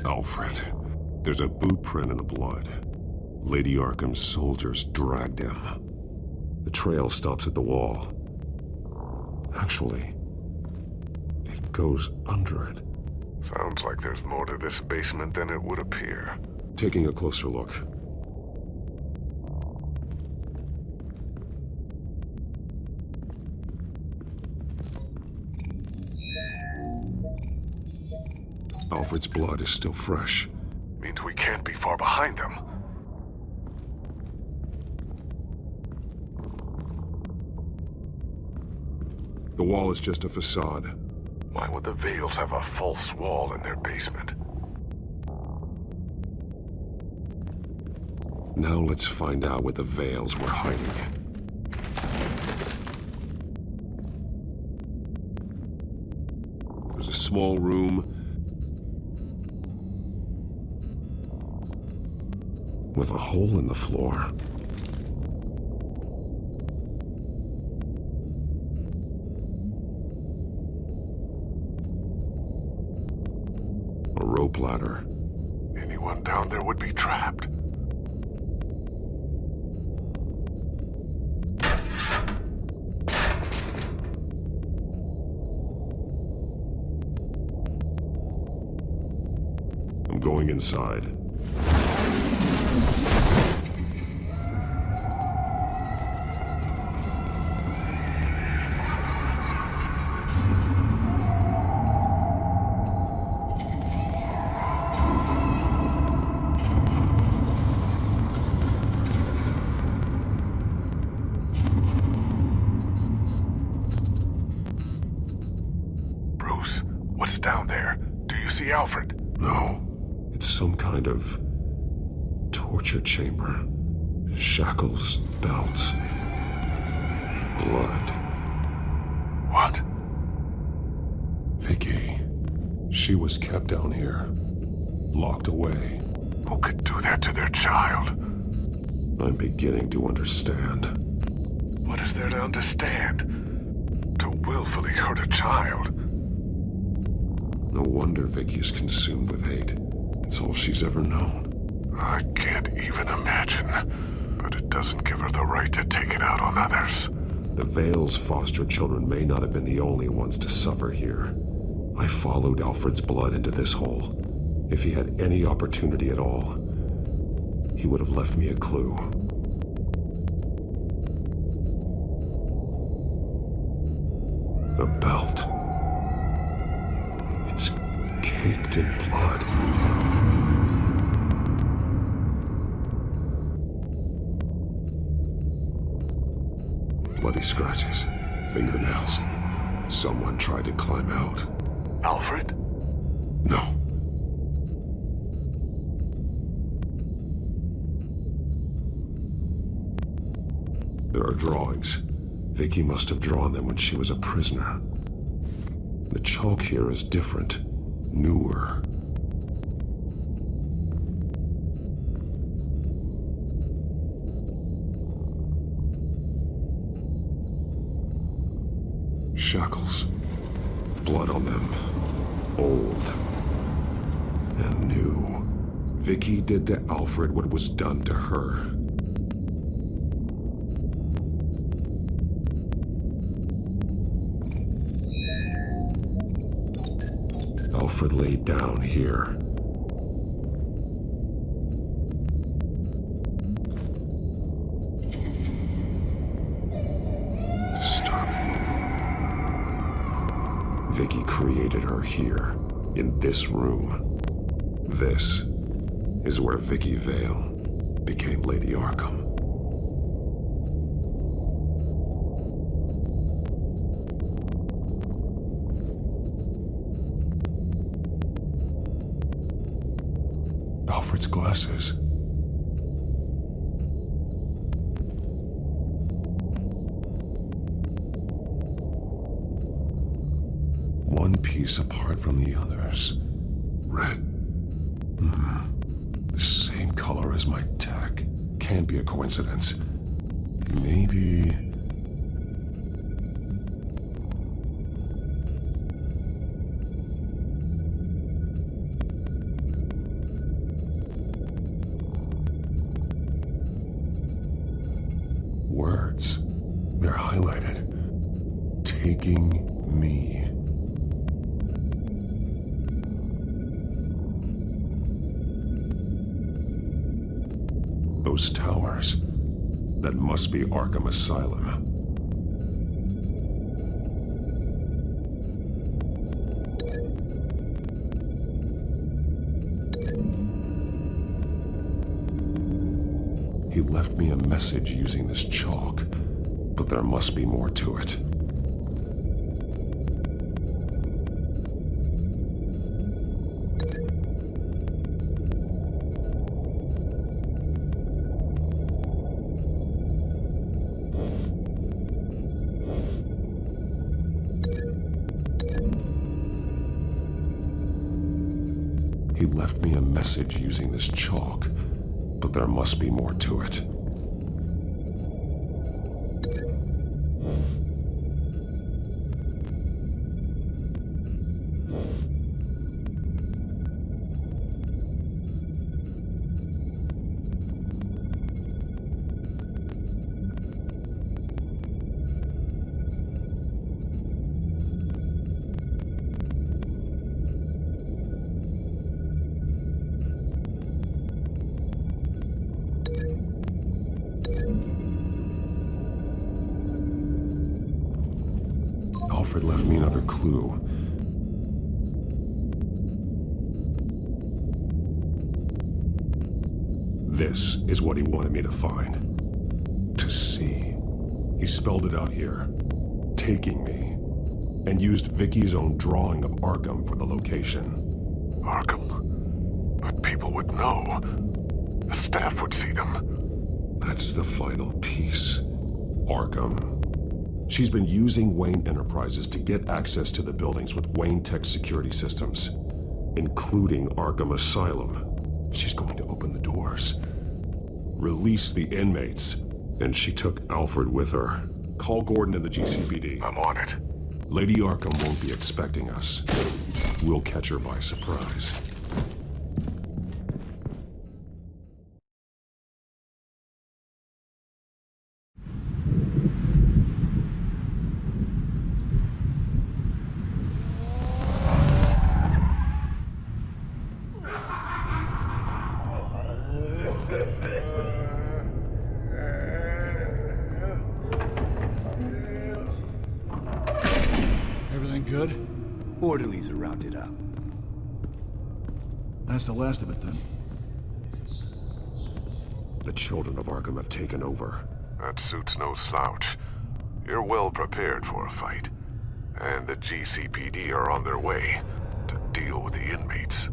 Alfred. There's a boot print in the blood. Lady Arkham's soldiers dragged him. The trail stops at the wall. Actually, it goes under it. Sounds like there's more to this basement than it would appear. Taking a closer look. Alfred's blood is still fresh. Means we can't be far behind them. The wall is just a facade. Why would the Vales have a false wall in their basement? Now let's find out what the Vales were hiding. There's a small room with a hole in the floor. A rope ladder. Anyone down there would be trapped. I'm going inside. Bruce, what's down there? Do you see Alfred? No. It's some kind of torture chamber. Shackles, belts, blood. What? Vicky. She was kept down here. Locked away. Who could do that to their child? I'm beginning to understand. What is there to understand? To willfully hurt a child? No wonder Vicky's consumed with hate. It's all she's ever known. I can't even imagine. But it doesn't give her the right to take it out on others. The Vale's foster children may not have been the only ones to suffer here. I followed Alfred's blood into this hole. If he had any opportunity at all, he would have left me a clue. A belt. It's caked in blood. Bloody scratches, fingernails. Someone tried to climb out. Alfred? No. There are drawings. Vicky must have drawn them when she was a prisoner. The chalk here is different, newer. shackles. Blood on them. Old. And new. Vicky did to Alfred what was done to her. Alfred laid down here. Disturbing. Vicky created her here, in this room. This is where Vicky Vale became Lady Arkham. Alfred's glasses. One piece apart from the others. Red. The same color as my tech. Can't be a coincidence. Maybe... words. They're highlighted. Taking me. Those towers. That must be Arkham Asylum. He left me a message using this chalk, but there must be more to it. He left me a message using this chalk, but there must be more to it. Alfred left me another clue. This is what he wanted me to find. To see. He spelled it out here. Taking me. And used Vicky's own drawing of Arkham for the location. Arkham? But people would know. The staff would see them. That's the final piece. Arkham. She's been using Wayne Enterprises to get access to the buildings with Wayne Tech security systems, including Arkham Asylum. She's going to open the doors, release the inmates, and she took Alfred with her. Call Gordon in the GCPD. I'm on it. Lady Arkham won't be expecting us. We'll catch her by surprise. Everything good? Orderlies are rounded up. That's the last of it, then. The children of Arkham have taken over. That suit's no slouch. You're well prepared for a fight. And the GCPD are on their way to deal with the inmates.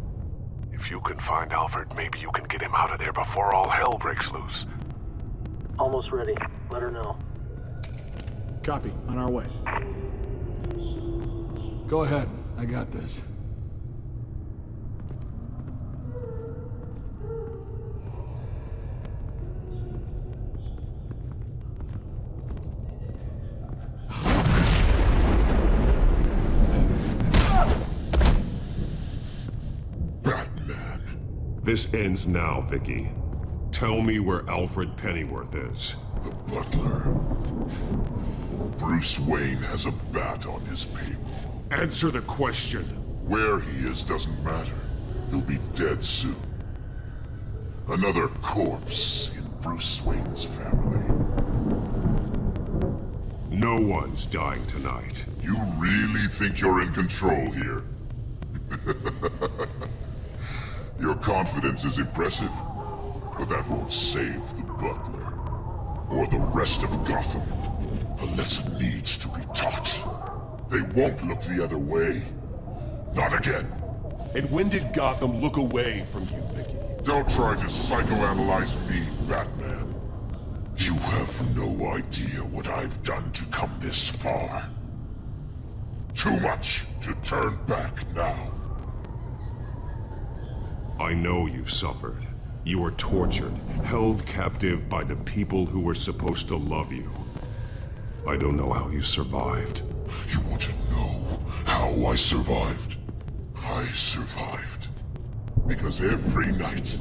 If you can find Alfred, maybe you can get him out of there before all hell breaks loose. Almost ready. Let her know. Copy. On our way. Go ahead. I got this. This ends now, Vicky. Tell me where Alfred Pennyworth is. The butler. Bruce Wayne has a bat on his payroll. Answer the question. Where he is doesn't matter. He'll be dead soon. Another corpse in Bruce Wayne's family. No one's dying tonight. You really think you're in control here? Your confidence is impressive, but that won't save the butler. Or the rest of Gotham. A lesson needs to be taught. They won't look the other way. Not again. And when did Gotham look away from you, Vicky? Don't try to psychoanalyze me, Batman. You have no idea what I've done to come this far. Too much to turn back now. I know you suffered. You were tortured, held captive by the people who were supposed to love you. I don't know how you survived. You want to know how I survived? I survived because every night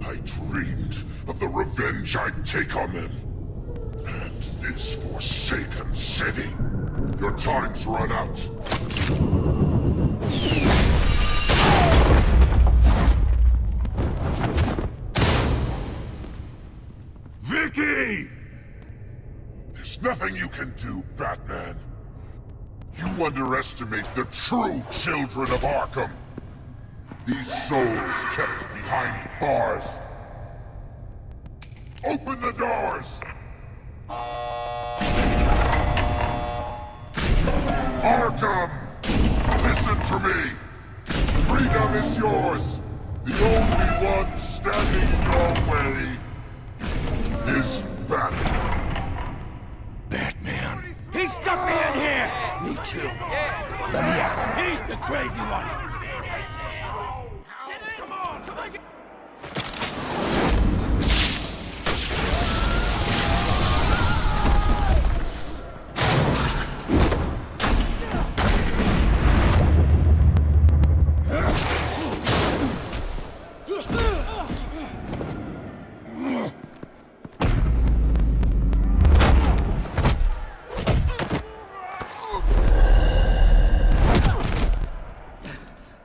I dreamed of the revenge I'd take on them. And this forsaken city. Your time's run out. Vicky! There's nothing you can do, Batman. You underestimate the true children of Arkham. These souls kept behind bars. Open the doors! Arkham! Listen to me! Freedom is yours! The only one standing in your way is Batman. Batman. He stuck me in here! Me too. Let me at him. He's the crazy one. Come on, come on.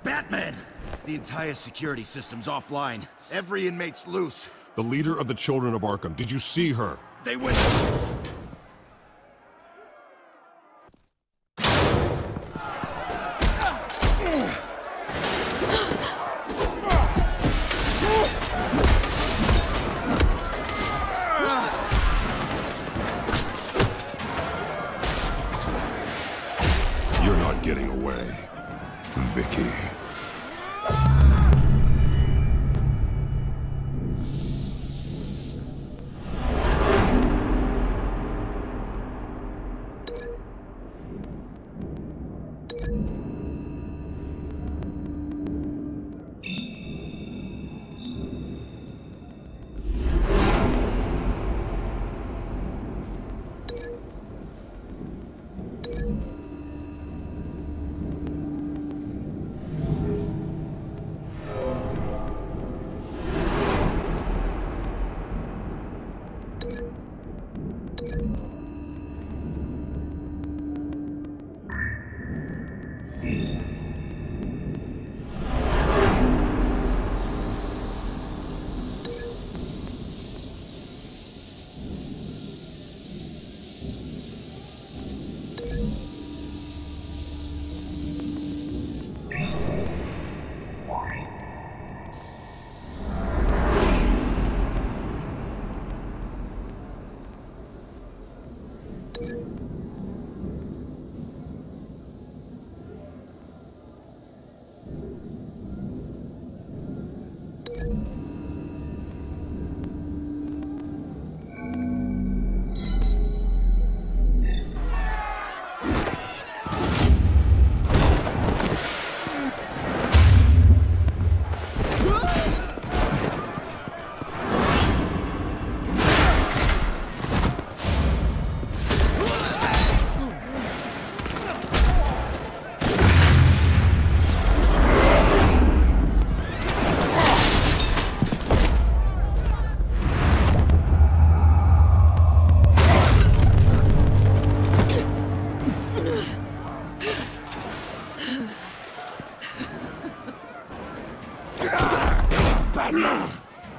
Batman! The entire security system's offline. Every inmate's loose. The leader of the Children of Arkham, did you see her? They went... You're not getting away, Vicky.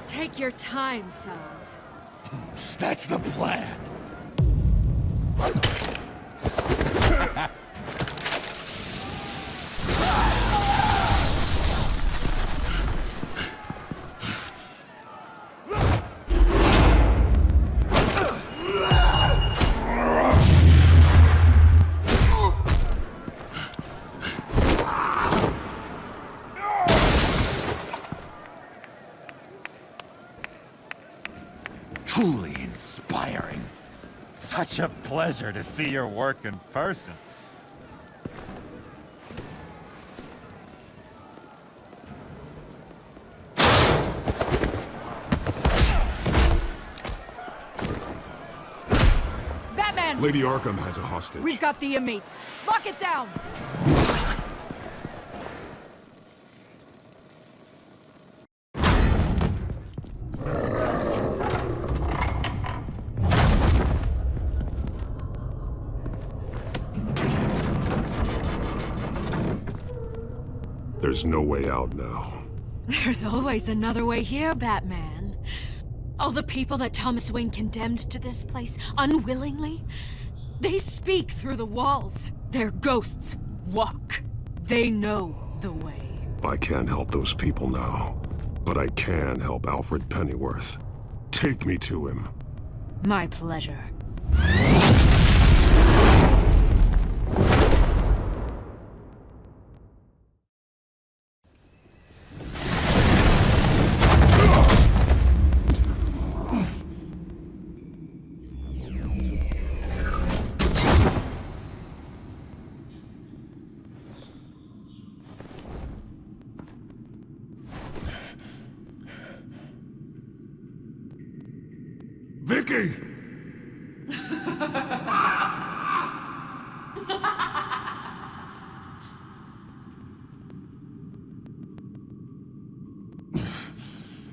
Take your time, Saz. That's the plan. Truly inspiring. Such a pleasure to see your work in person. Batman! Lady Arkham has a hostage. We've got the inmates. Lock it down! There's no way out now. There's always another way here, Batman. All the people that Thomas Wayne condemned to this place unwillingly, they speak through the walls. Their ghosts walk. They know the way. I can't help those people now, but I can help Alfred Pennyworth. Take me to him. My pleasure. Vicky!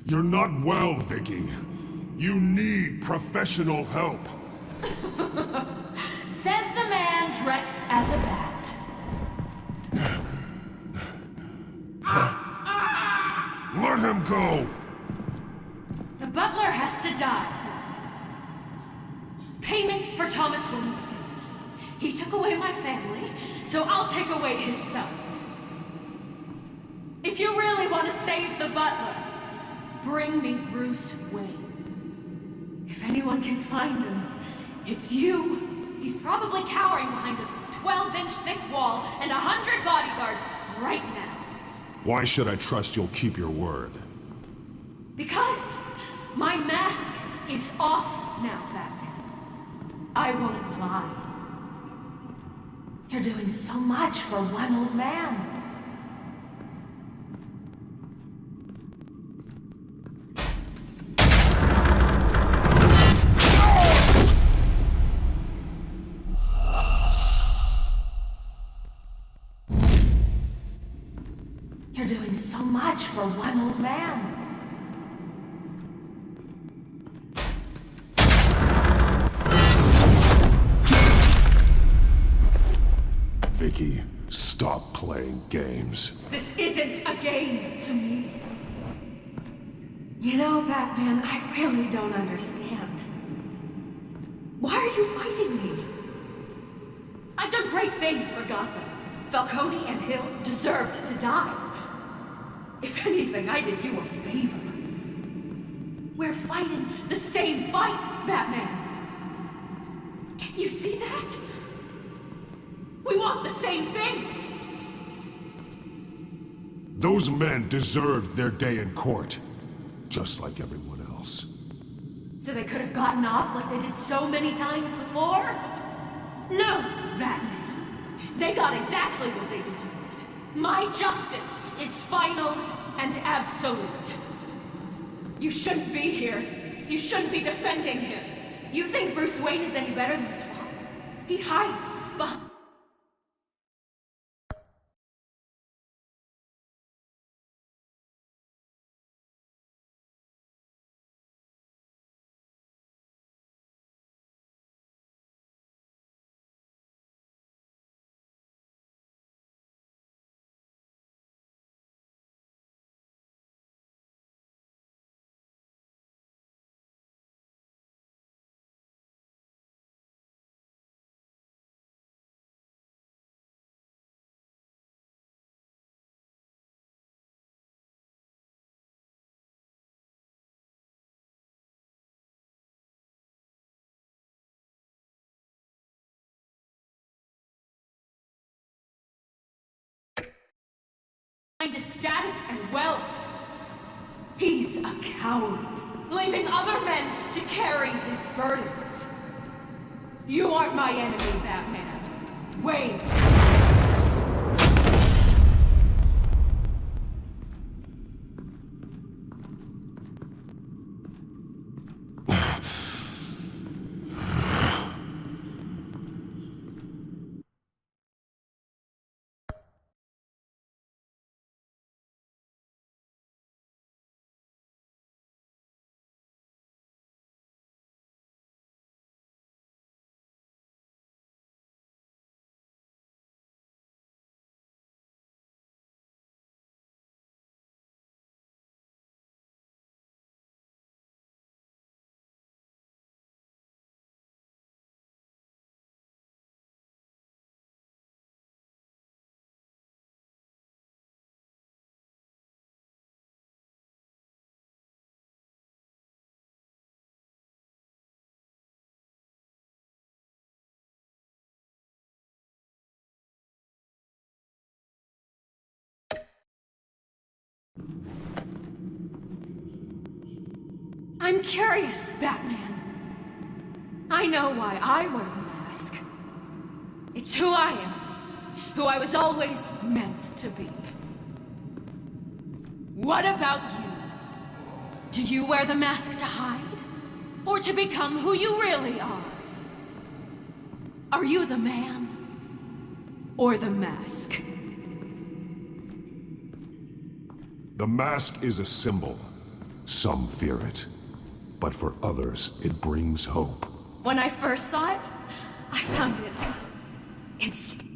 You're not well, Vicky. You need professional help. Says the man dressed as a bat. Let him go! The butler has to die. Payment for Thomas Wayne's sins. He took away my family, so I'll take away his sons. If you really want to save the butler, bring me Bruce Wayne. If anyone can find him, it's you. He's probably cowering behind a 12-inch thick wall and 100 bodyguards right now. Why should I trust you'll keep your word? Because my mask is off now, Batman. I won't lie. You're doing so much for one old man. You're doing so much for one old man. Vicky, stop playing games. This isn't a game to me. You know, Batman, I really don't understand. Why are you fighting me? I've done great things for Gotham. Falcone and Hill deserved to die. If anything, I did you a favor. We're fighting the same fight, Batman. Can't you see that? We want the same things. Those men deserved their day in court, just like everyone else. So they could have gotten off like they did so many times before? No, Batman. They got exactly what they deserved. My justice is final and absolute. You shouldn't be here. You shouldn't be defending him. You think Bruce Wayne is any better than his father? He hides behind... to status and wealth. He's a coward, leaving other men to carry his burdens. You aren't my enemy, Batman. Wayne. I'm curious, Batman. I know why I wear the mask. It's who I am. Who I was always meant to be. What about you? Do you wear the mask to hide? Or to become who you really are? Are you the man? Or the mask? The mask is a symbol. Some fear it. But for others, it brings hope. When I first saw it, I found it inspiring.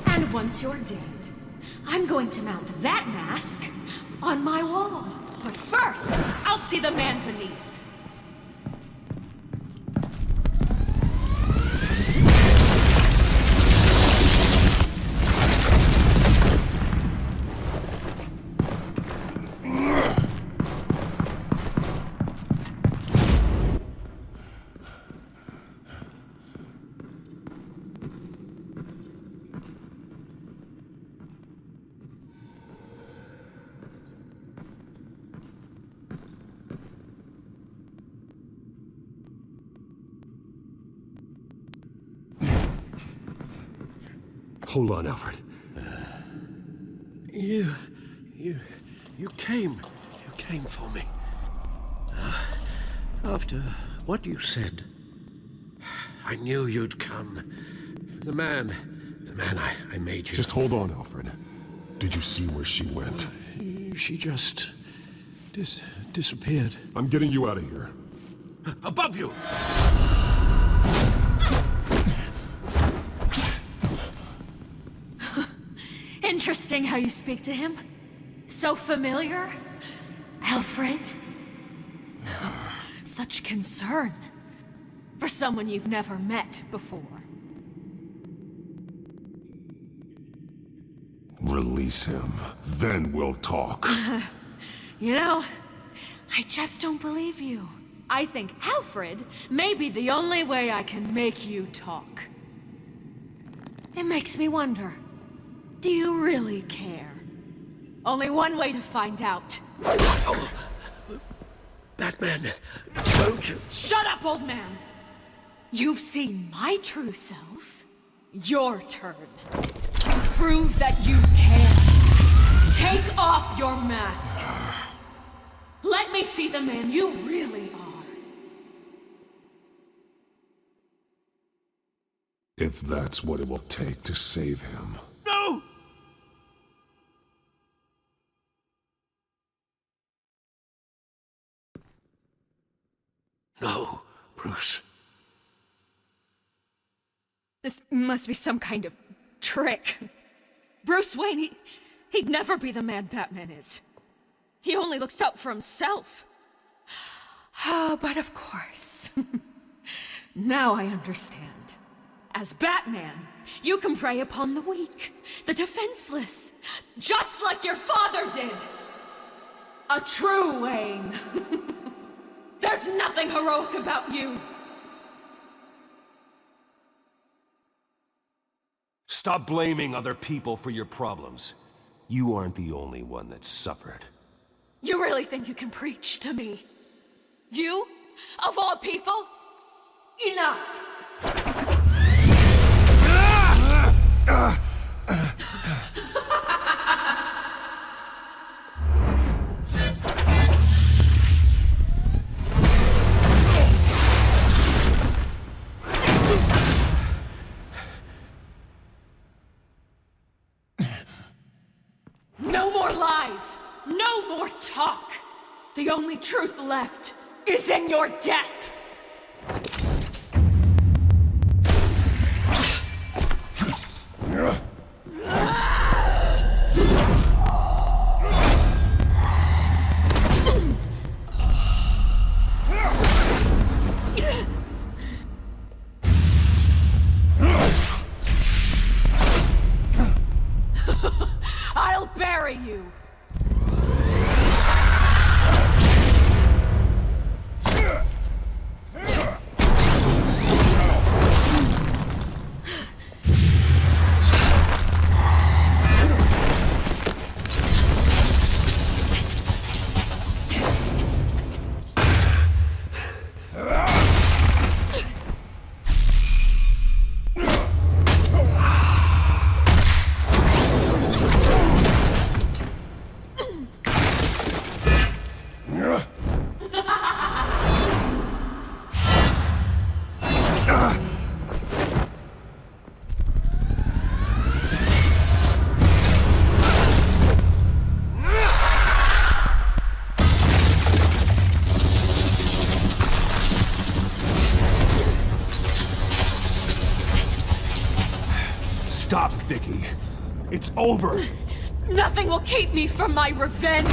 And once you're dead, I'm going to mount that mask on my wall. But first, I'll see the man beneath. Hold on, Alfred. You came for me. After what you said, I knew you'd come. The man I made you. Just hold on, Alfred. Did you see where she went? She just disappeared. I'm getting you out of here. Above you! Interesting how you speak to him. So familiar. Alfred? such concern for someone you've never met before? Release him. Then we'll talk. You know, I just don't believe you. I think Alfred may be the only way I can make you talk. It makes me wonder, do you really care? Only one way to find out. Batman, don't you... Shut up, old man! You've seen my true self. Your turn. Prove that you can. Take off your mask. Let me see the man you really are. If that's what it will take to save him. No! No, Bruce. This must be some kind of trick. Bruce Wayne, he'd never be the man Batman is. He only looks out for himself. But of course. Now I understand. As Batman, you can prey upon the weak, the defenseless, just like your father did. A true Wayne. There's nothing heroic about you. Stop blaming other people for your problems. You aren't the only one that suffered. You really think you can preach to me? You? Of all people? Enough! No more lies! No more talk! The only truth left is in your death! I'll bury you! Stop, Vicky. It's over. Nothing will keep me from my revenge!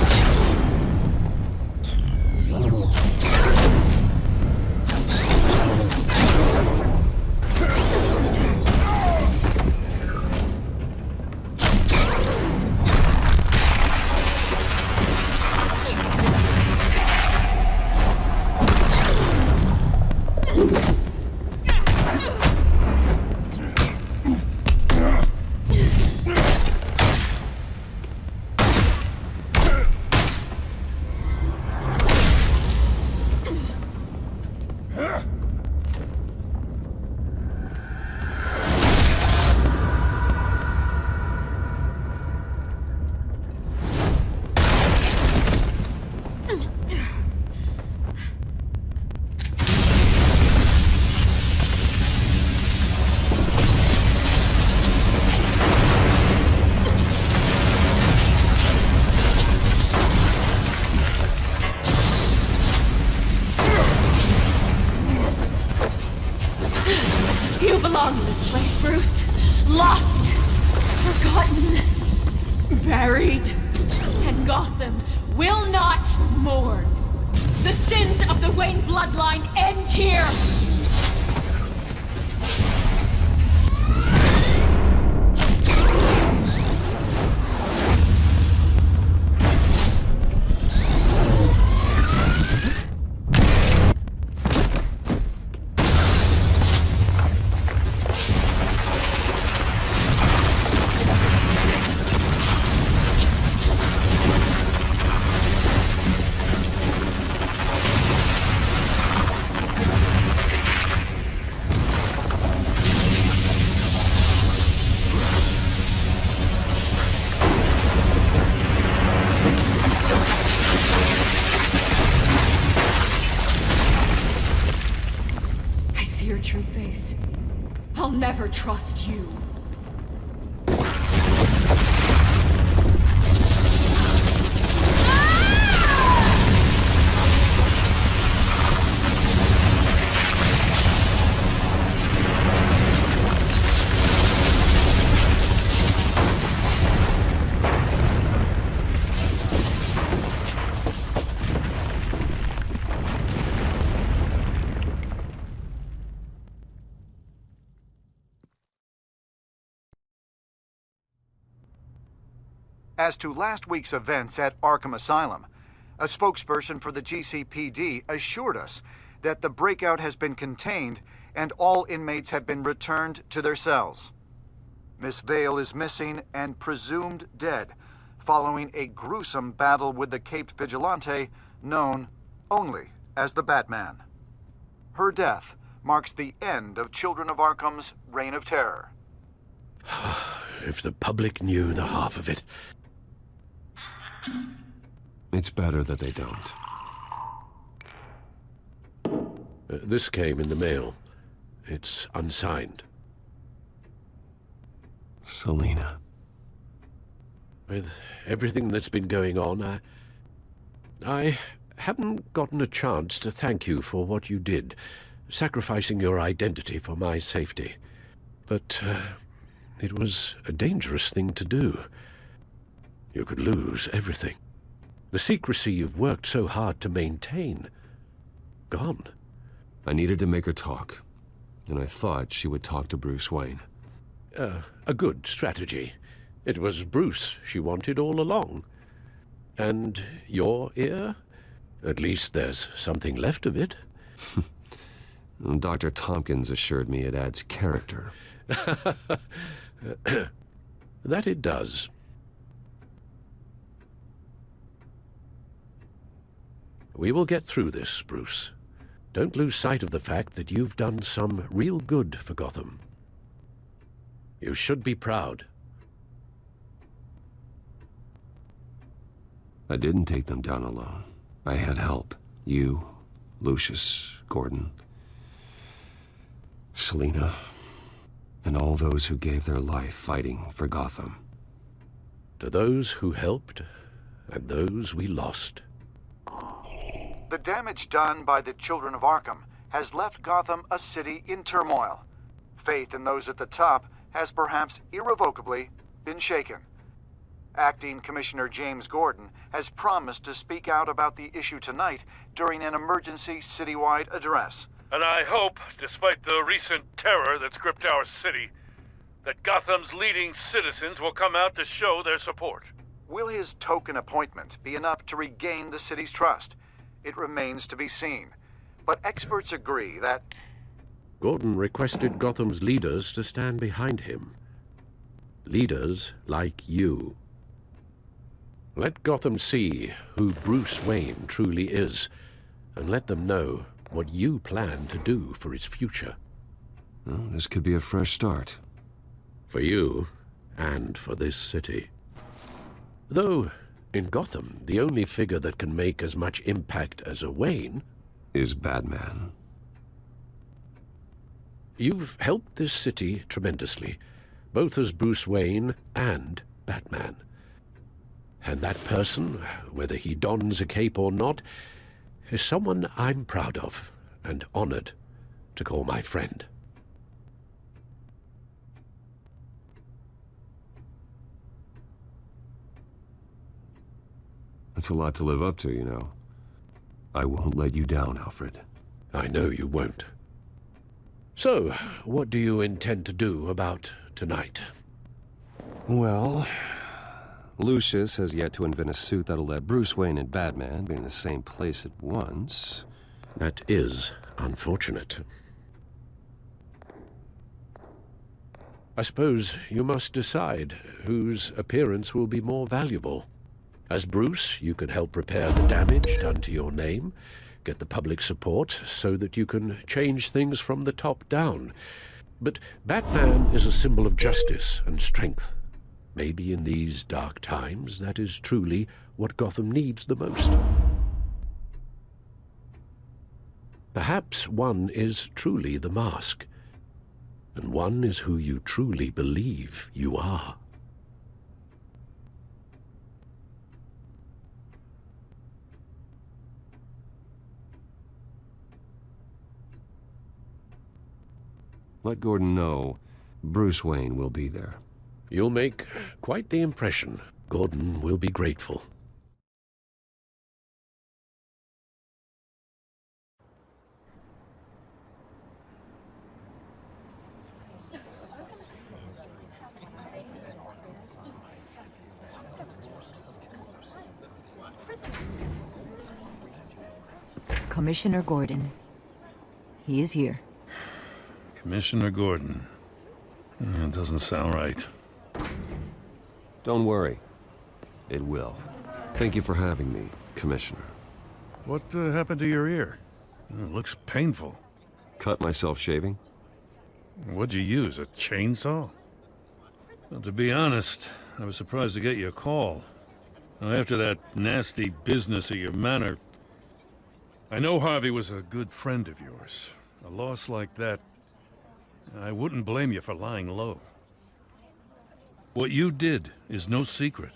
You belong in this place, Bruce. Lost, forgotten, buried, and Gotham will not mourn. The sins of the Wayne bloodline end here! Your true face. I'll never trust you. As to last week's events at Arkham Asylum, a spokesperson for the GCPD assured us that the breakout has been contained and all inmates have been returned to their cells. Miss Vale is missing and presumed dead following a gruesome battle with the caped vigilante known only as the Batman. Her death marks the end of Children of Arkham's reign of terror. If the public knew the half of it. It's better that they don't. This came in the mail. It's unsigned. Selina. With everything that's been going on, I haven't gotten a chance to thank you for what you did, sacrificing your identity for my safety. But it was a dangerous thing to do. You could lose everything. The secrecy you've worked so hard to maintain. Gone. I needed to make her talk, and I thought she would talk to Bruce Wayne. A good strategy. It was Bruce she wanted all along. And your ear? At least there's something left of it. Dr. Tompkins assured me it adds character. That it does. We will get through this, Bruce. Don't lose sight of the fact that you've done some real good for Gotham. You should be proud. I didn't take them down alone. I had help. You, Lucius, Gordon, Selina, and all those who gave their life fighting for Gotham. To those who helped, and those we lost. The damage done by the Children of Arkham has left Gotham a city in turmoil. Faith in those at the top has perhaps irrevocably been shaken. Acting Commissioner James Gordon has promised to speak out about the issue tonight during an emergency citywide address. And I hope, despite the recent terror that's gripped our city, that Gotham's leading citizens will come out to show their support. Will his token appointment be enough to regain the city's trust? It remains to be seen. But experts agree that Gordon requested Gotham's leaders to stand behind him. Leaders like you. Let Gotham see who Bruce Wayne truly is, and let them know what you plan to do for its future. Well, this could be a fresh start. For you, and for this city. Though, in Gotham, the only figure that can make as much impact as a Wayne is Batman. You've helped this city tremendously, both as Bruce Wayne and Batman. And that person, whether he dons a cape or not, is someone I'm proud of and honored to call my friend. That's a lot to live up to, you know. I won't let you down, Alfred. I know you won't. So, what do you intend to do about tonight? Well, Lucius has yet to invent a suit that'll let Bruce Wayne and Batman be in the same place at once. That is unfortunate. I suppose you must decide whose appearance will be more valuable. As Bruce, you can help repair the damage done to your name, get the public support so that you can change things from the top down. But Batman is a symbol of justice and strength. Maybe in these dark times, that is truly what Gotham needs the most. Perhaps one is truly the mask, and one is who you truly believe you are. Let Gordon know Bruce Wayne will be there. You'll make quite the impression. Gordon will be grateful. Commissioner Gordon. He is here. Commissioner Gordon. That doesn't sound right. Don't worry. It will. Thank you for having me, Commissioner. What happened to your ear? It looks painful. Cut myself shaving? What'd you use, a chainsaw? Well, to be honest, I was surprised to get your call. Now, after that nasty business at your manor, I know Harvey was a good friend of yours. A loss like that, I wouldn't blame you for lying low. What you did is no secret.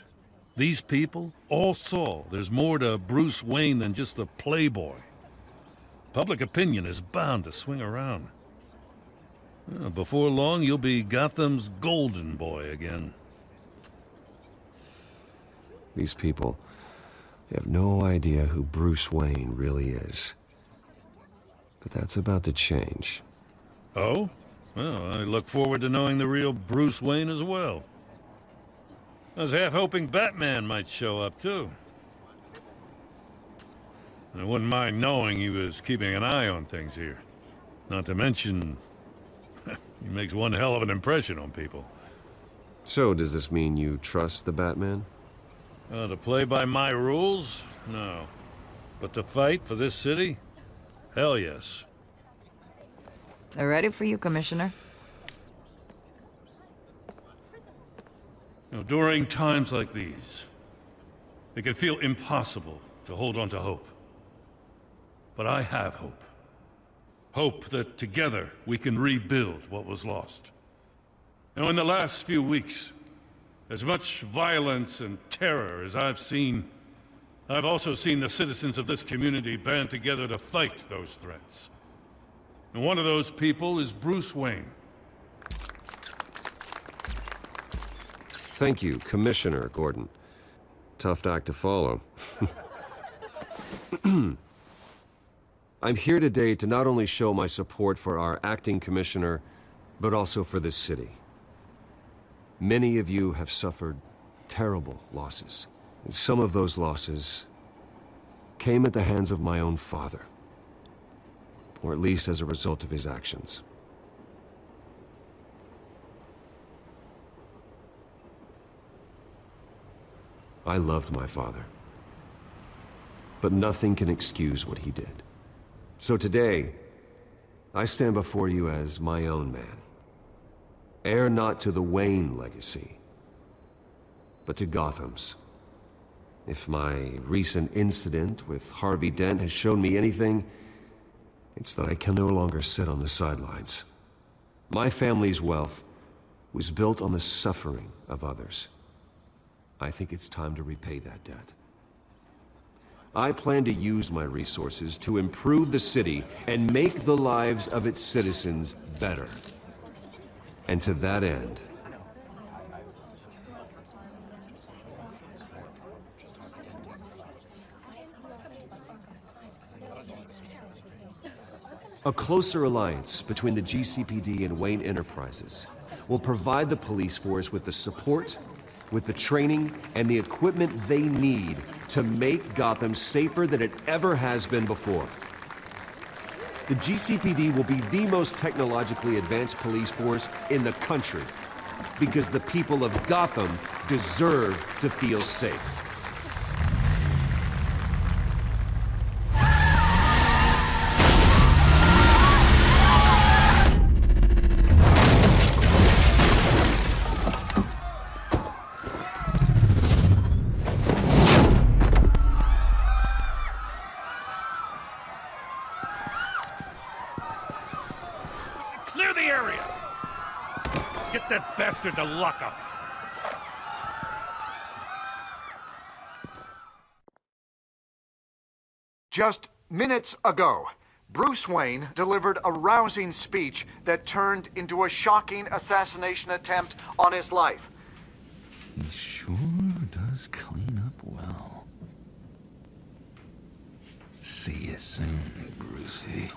These people all saw there's more to Bruce Wayne than just the playboy. Public opinion is bound to swing around. Before long, you'll be Gotham's golden boy again. These people, they have no idea who Bruce Wayne really is. But that's about to change. Oh? Well, I look forward to knowing the real Bruce Wayne as well. I was half hoping Batman might show up, too. I wouldn't mind knowing he was keeping an eye on things here. Not to mention, he makes one hell of an impression on people. So, does this mean you trust the Batman? To play by my rules? No. But to fight for this city? Hell yes. They're ready for you, Commissioner. During times like these, it can feel impossible to hold on to hope. But I have hope. Hope that together we can rebuild what was lost. In the last few weeks, as much violence and terror as I've seen, I've also seen the citizens of this community band together to fight those threats. And one of those people is Bruce Wayne. Thank you, Commissioner Gordon. Tough act to follow. I'm here today to not only show my support for our acting commissioner, but also for this city. Many of you have suffered terrible losses, and some of those losses came at the hands of my own father, or at least as a result of his actions. I loved my father, but nothing can excuse what he did. So today, I stand before you as my own man. Heir not to the Wayne legacy, but to Gotham's. If my recent incident with Harvey Dent has shown me anything, it's that I can no longer sit on the sidelines. My family's wealth was built on the suffering of others. I think it's time to repay that debt. I plan to use my resources to improve the city and make the lives of its citizens better. And to that end, A closer alliance between the GCPD and Wayne Enterprises will provide the police force with the support, with the training, and the equipment they need to make Gotham safer than it ever has been before. The GCPD will be the most technologically advanced police force in the country, because the people of Gotham deserve to feel safe. Clear the area! Get that bastard to lock up! Just minutes ago, Bruce Wayne delivered a rousing speech that turned into a shocking assassination attempt on his life. He sure does clean up well. See you soon, Brucey.